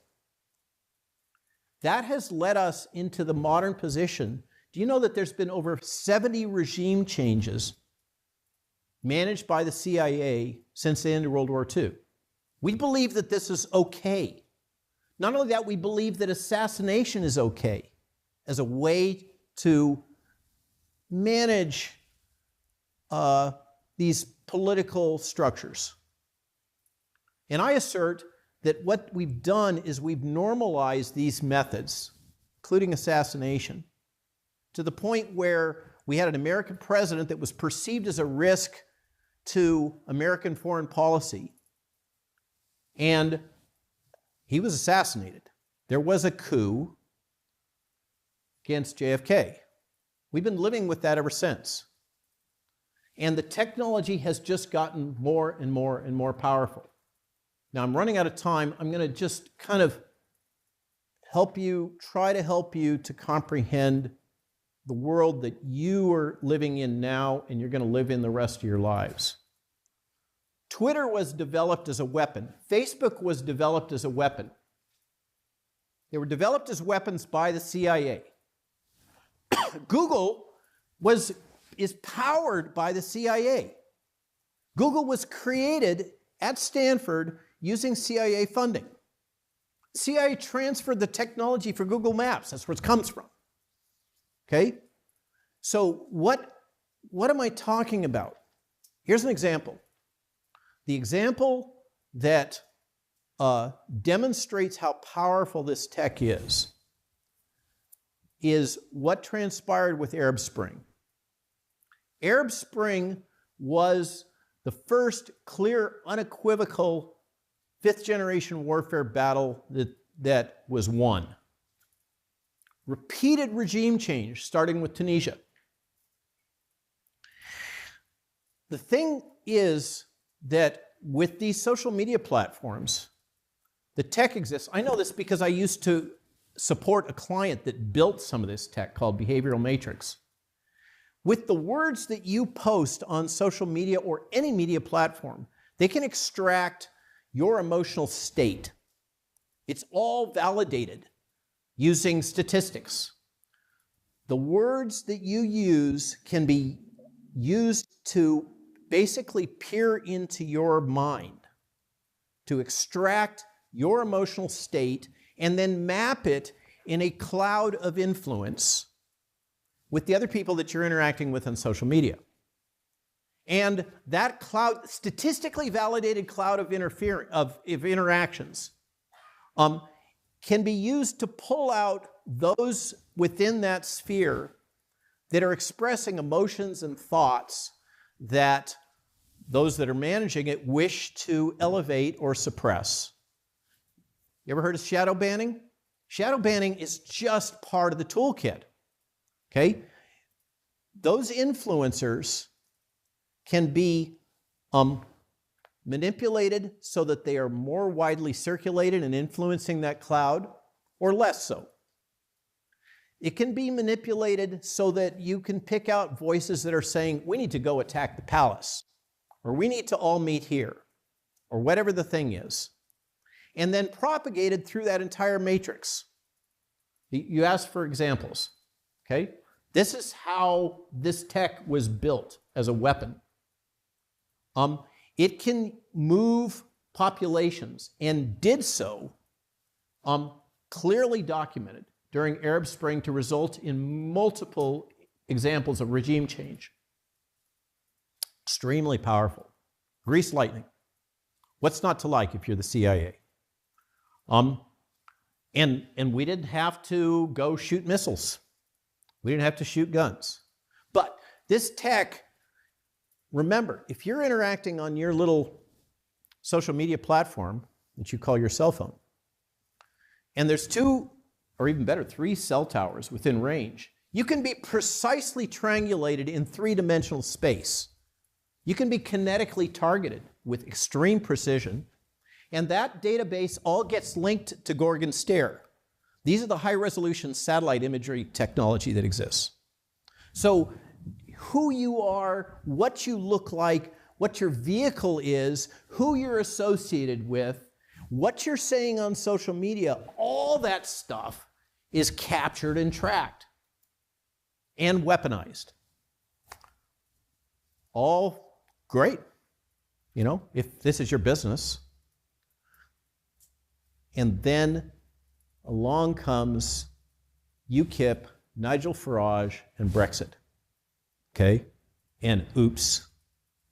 That has led us into the modern position. Do you know that there's been over 70 regime changes managed by the CIA since the end of World War II? We believe that this is okay. Not only that, we believe that assassination is okay as a way to manage these political structures. And I assert that what we've done is we've normalized these methods, including assassination, to the point where we had an American president that was perceived as a risk to American foreign policy, and he was assassinated. There was a coup against JFK. We've been living with that ever since. And the technology has just gotten more and more and more powerful. Now, I'm running out of time. I'm going to just kind of try to help you to comprehend the world that you are living in now and you're going to live in the rest of your lives. Twitter was developed as a weapon. Facebook was developed as a weapon. They were developed as weapons by the CIA. Google is powered by the CIA. Google was created at Stanford using CIA funding. CIA transferred the technology for Google Maps. That's where it comes from. Okay? So what am I talking about? Here's an example. The example that demonstrates how powerful this tech is what transpired with Arab Spring. Arab Spring was the first clear, unequivocal fifth-generation warfare battle that was won. Repeated regime change, starting with Tunisia. The thing is that with these social media platforms, the tech exists. I know this because I used to support a client that built some of this tech called Behavioral Matrix. With the words that you post on social media or any media platform, they can extract your emotional state. It's all validated using statistics. The words that you use can be used to basically peer into your mind, to extract your emotional state and then map it in a cloud of influence with the other people that you're interacting with on social media. And that cloud, statistically validated cloud of interactions, can be used to pull out those within that sphere that are expressing emotions and thoughts that those that are managing it wish to elevate or suppress. You ever heard of shadow banning? Shadow banning is just part of the toolkit. Okay? Those influencers can be manipulated so that they are more widely circulated and influencing that cloud, or less so. It can be manipulated so that you can pick out voices that are saying, we need to go attack the palace, or we need to all meet here, or whatever the thing is, and then propagated through that entire matrix. You asked for examples, okay? This is how this tech was built as a weapon. It can move populations, and did so, clearly documented during Arab Spring to result in multiple examples of regime change. Extremely powerful. Grease lightning. What's not to like if you're the CIA? And we didn't have to go shoot missiles. We didn't have to shoot guns. But this tech, remember, if you're interacting on your little social media platform that you call your cell phone, and there's 2, or even better, 3 cell towers within range, you can be precisely triangulated in 3-dimensional space. You can be kinetically targeted with extreme precision, and that database all gets linked to Gorgon Stare. These are the high-resolution satellite imagery technology that exists. So who you are, what you look like, what your vehicle is, who you're associated with, what you're saying on social media, all that stuff is captured and tracked and weaponized. All great, you know, if this is your business. And then along comes UKIP, Nigel Farage, and Brexit. okay? And oops,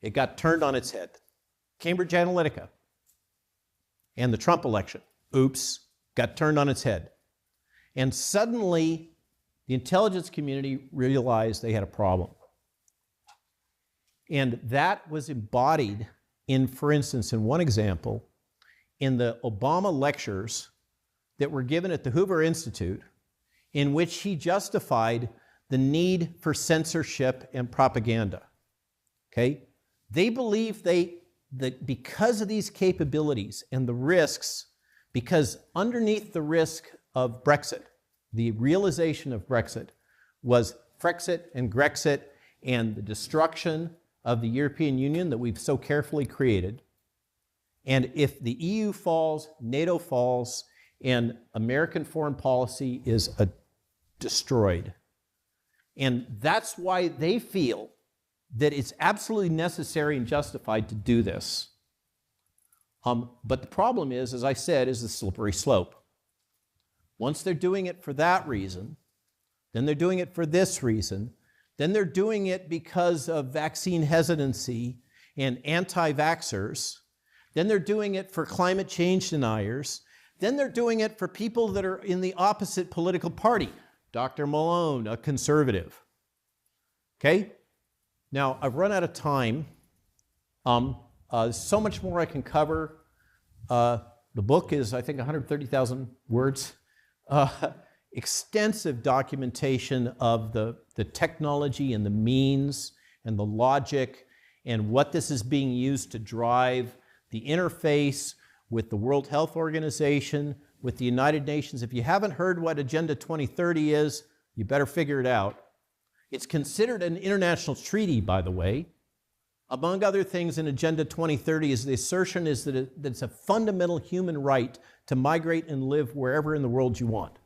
it got turned on its head. Cambridge Analytica and the Trump election, oops, got turned on its head. And suddenly, the intelligence community realized they had a problem. And that was embodied in, for instance, in one example, in the Obama lectures that were given at the Hoover Institute, in which he justified the need for censorship and propaganda. Okay? They believe that because of these capabilities and the risks, because underneath the risk of Brexit, the realization of Brexit was Frexit and Grexit and the destruction of the European Union that we've so carefully created. And if the EU falls, NATO falls, and American foreign policy is destroyed. And that's why they feel that it's absolutely necessary and justified to do this. But the problem is, as I said, is the slippery slope. Once they're doing it for that reason, then they're doing it for this reason, then they're doing it because of vaccine hesitancy and anti-vaxxers, then they're doing it for climate change deniers, then they're doing it for people that are in the opposite political party. Dr. Malone, a conservative. Okay? Now, I've run out of time. So much more I can cover. The book is, I think, 130,000 words. Extensive documentation of the technology and the means and the logic and what this is being used to drive the interface with the World Health Organization, with the United Nations. If you haven't heard what Agenda 2030 is, you better figure it out. It's considered an international treaty, by the way. Among other things in Agenda 2030 is the assertion is that it's a fundamental human right to migrate and live wherever in the world you want.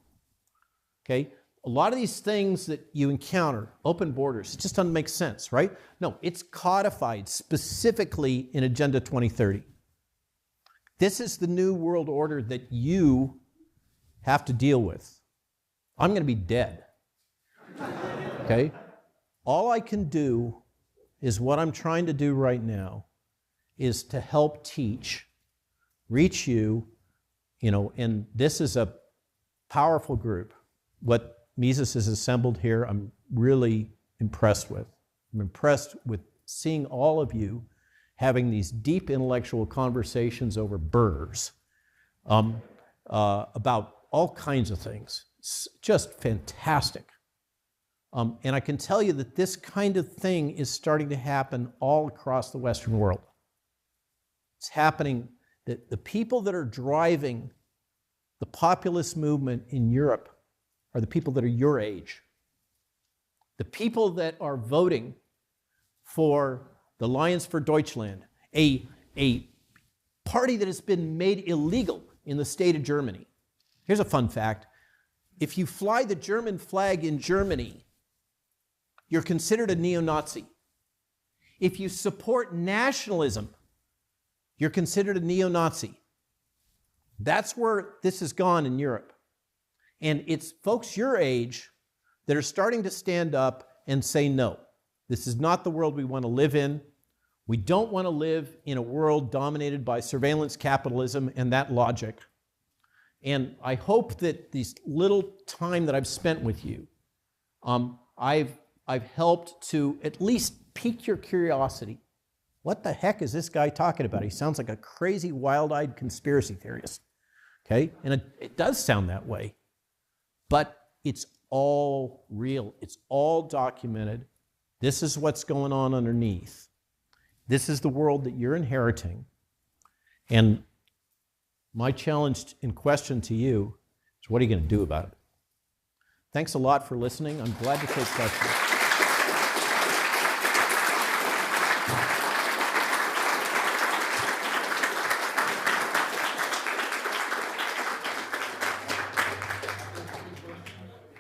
Okay? A lot of these things that you encounter, open borders, it just doesn't make sense, right? No, it's codified specifically in Agenda 2030. This is the new world order that you have to deal with. I'm going to be dead. Okay? All I can do is what I'm trying to do right now is to help teach, reach you, and this is a powerful group. What Mises has assembled here, I'm really impressed with. I'm impressed with seeing all of you having these deep intellectual conversations over burgers about all kinds of things. It's just fantastic. And I can tell you that this kind of thing is starting to happen all across the Western world. It's happening that the people that are driving the populist movement in Europe are the people that are your age. The people that are voting for the Alliance for Deutschland, a party that has been made illegal in the state of Germany. Here's a fun fact. If you fly the German flag in Germany, you're considered a neo-Nazi. If you support nationalism, you're considered a neo-Nazi. That's where this has gone in Europe. And it's folks your age that are starting to stand up and say, no, this is not the world we want to live in. We don't want to live in a world dominated by surveillance capitalism and that logic. And I hope that this little time that I've spent with you, I've helped to at least pique your curiosity. What the heck is this guy talking about? He sounds like a crazy, wild-eyed conspiracy theorist. Okay? And it does sound that way. But it's all real. It's all documented. This is what's going on underneath. This is the world that you're inheriting. And my challenge and question to you is, what are you going to do about it? Thanks a lot for listening. I'm glad to take questions.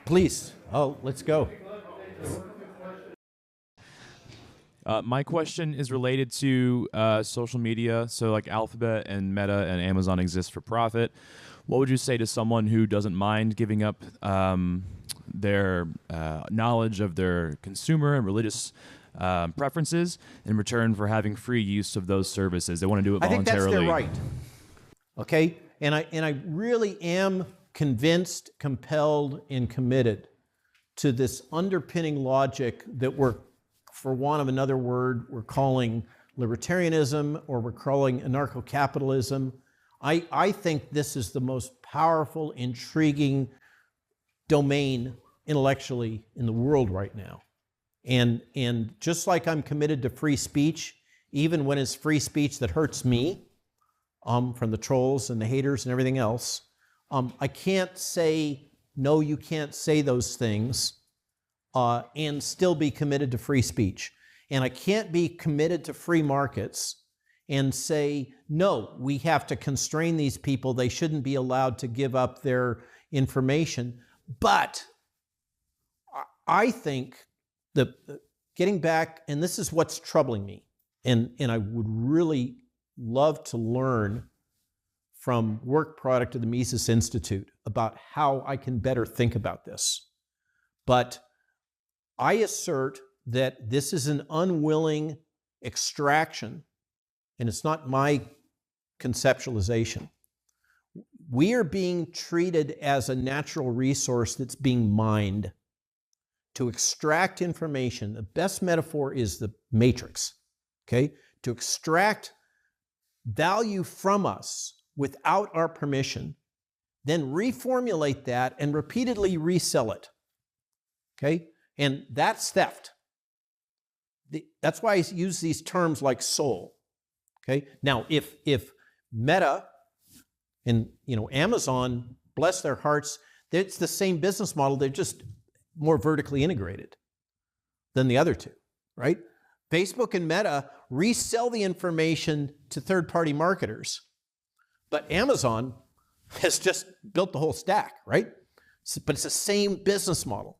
Please. Oh, let's go. My question is related to social media. So like Alphabet and Meta and Amazon exist for profit. What would you say to someone who doesn't mind giving up their knowledge of their consumer and religious preferences in return for having free use of those services. They want to do it I think that's voluntarily. their right. Okay? And I really am convinced, compelled, and committed to this underpinning logic that we're, for want of another word, we're calling libertarianism or we're calling anarcho-capitalism. I think this is the most powerful, intriguing domain intellectually in the world right now. And just like I'm committed to free speech, even when it's free speech that hurts me, from the trolls and the haters and everything else, I can't say, no, you can't say those things, and still be committed to free speech. And I can't be committed to free markets and say, no, we have to constrain these people. They shouldn't be allowed to give up their information. But I think that getting back, and this is what's troubling me, and I would really love to learn from work product of the Mises Institute about how I can better think about this. But I assert that this is an unwilling extraction, and it's not my conceptualization. We are being treated as a natural resource that's being mined to extract information. The best metaphor is the matrix, okay? To extract value from us without our permission, then reformulate that and repeatedly resell it, okay? And that's theft. That's why I use these terms like soul, okay? Now, if Meta and Amazon, bless their hearts, it's the same business model, they're just more vertically integrated than the other two, right? Facebook and Meta resell the information to third-party marketers, but Amazon has just built the whole stack, right? But it's the same business model.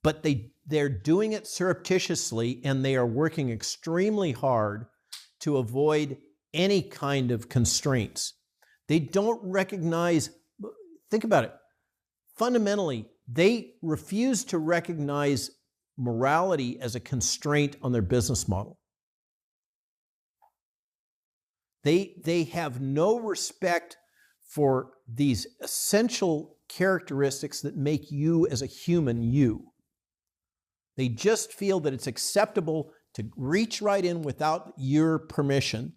But they're doing it surreptitiously, and they are working extremely hard to avoid any kind of constraints. They don't recognize, think about it, fundamentally, they refuse to recognize morality as a constraint on their business model. They have no respect for these essential characteristics that make you as a human you. They just feel that it's acceptable to reach right in without your permission,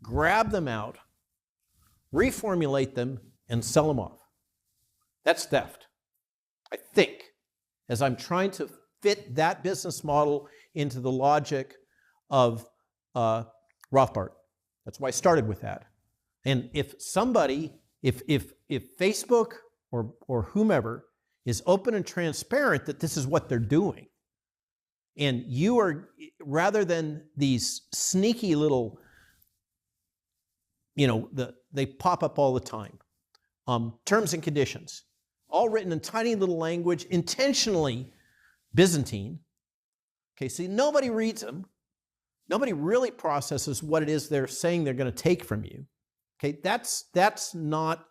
grab them out, reformulate them, and sell them off. That's theft, I think, as I'm trying to fit that business model into the logic of Rothbard. That's why I started with that. And if somebody, if Facebook or whomever is open and transparent that this is what they're doing, and you are, rather than these sneaky little, they pop up all the time, terms and conditions, all written in tiny little language, intentionally Byzantine. Okay, see, nobody reads them. Nobody really processes what it is they're saying they're going to take from you. Okay, that's not,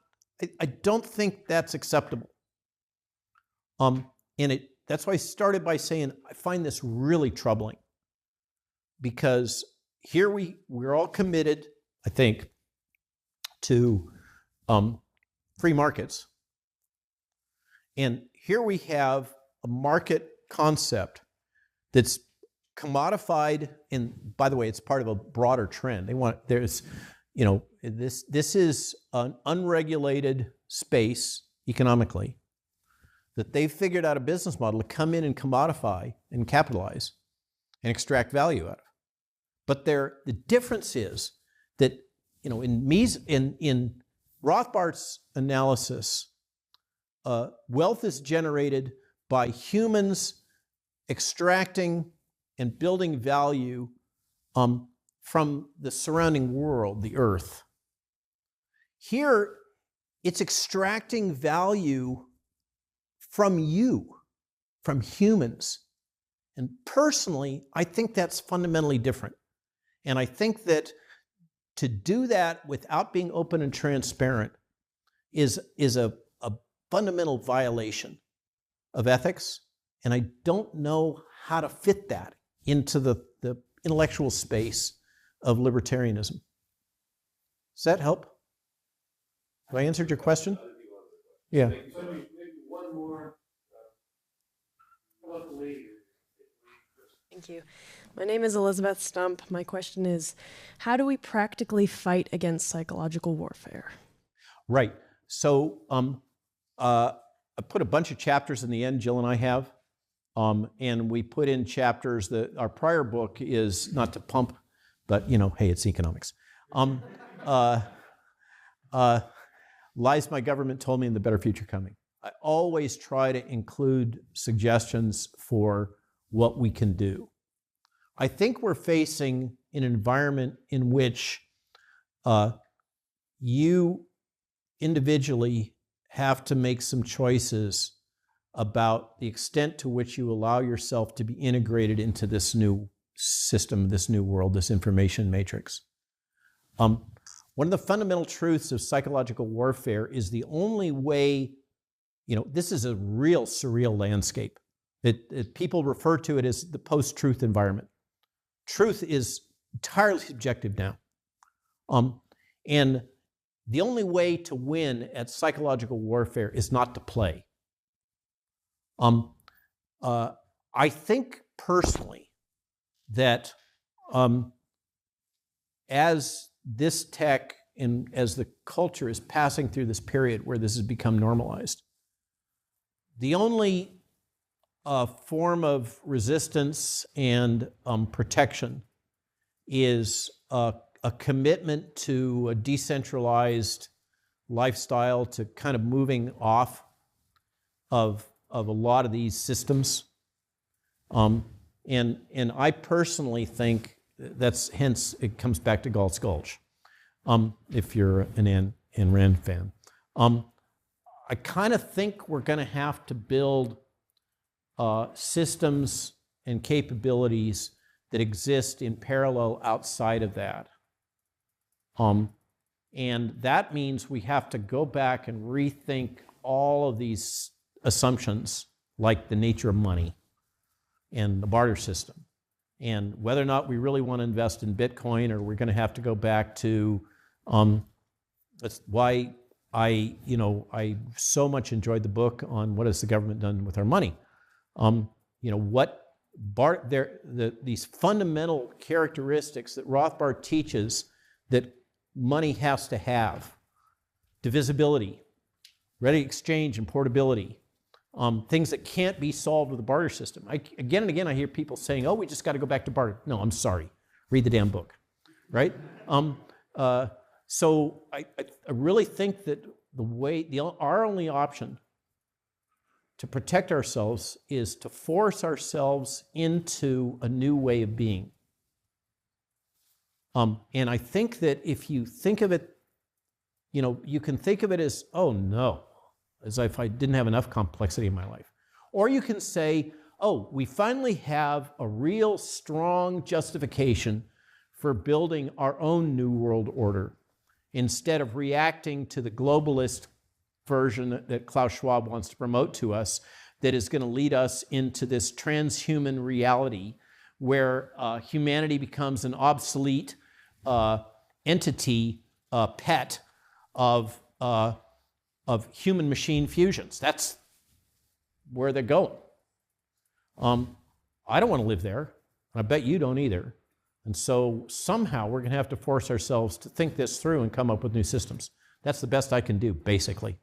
I don't think that's acceptable. That's why I started by saying I find this really troubling, because here we're all committed, I think, to free markets. And here we have a market concept that's commodified, and by the way, it's part of a broader trend. This is an unregulated space economically that they've figured out a business model to come in and commodify and capitalize and extract value out of. But the difference is that, in Rothbard's analysis, wealth is generated by humans extracting and building value from the surrounding world, the earth. Here, it's extracting value from you, from humans. And personally, I think that's fundamentally different. And I think that to do that without being open and transparent is a fundamental violation of ethics, and I don't know how to fit that into the intellectual space of libertarianism. Does that help? Have I answered your question? Yeah. Maybe one more. How about the lady? Thank you. My name is Elizabeth Stump. My question is, how do we practically fight against psychological warfare? Right. So I put a bunch of chapters in the end, Jill and I have, and we put in chapters that our prior book is not to pump, but hey, it's economics. Lies my government told me and the better future coming. I always try to include suggestions for what we can do. I think we're facing an environment in which you individually have to make some choices about the extent to which you allow yourself to be integrated into this new system, this new world, this information matrix. One of the fundamental truths of psychological warfare is the only way, this is a real surreal landscape. People refer to it as the post-truth environment. Truth is entirely subjective now. And the only way to win at psychological warfare is not to play. I think personally that as this tech and as the culture is passing through this period where this has become normalized, the only form of resistance and protection is a commitment to a decentralized lifestyle, to kind of moving off of a lot of these systems. And I personally think that's, hence it comes back to Galt's Gulch, if you're an Ayn Rand fan. I kind of think we're going to have to build systems and capabilities that exist in parallel outside of that. And that means we have to go back and rethink all of these assumptions, like the nature of money and the barter system, and whether or not we really want to invest in Bitcoin, or we're going to have to go back to, that's why I so much enjoyed the book on what has the government done with our money. These fundamental characteristics that Rothbard teaches that money has to have: divisibility, ready exchange and portability, things that can't be solved with a barter system. Again and again I hear people saying, oh, we just got to go back to barter. No, I'm sorry. Read the damn book, right? So I really think that our only option to protect ourselves is to force ourselves into a new way of being. And I think that if you think of it, you can think of it as, oh no, as if I didn't have enough complexity in my life. Or you can say, oh, we finally have a real strong justification for building our own new world order, instead of reacting to the globalist version that Klaus Schwab wants to promote to us, that is going to lead us into this transhuman reality where humanity becomes an obsolete entity, pet of human-machine fusions. That's where they're going. I don't want to live there. I bet you don't either. And so somehow we're going to have to force ourselves to think this through and come up with new systems. That's the best I can do, basically.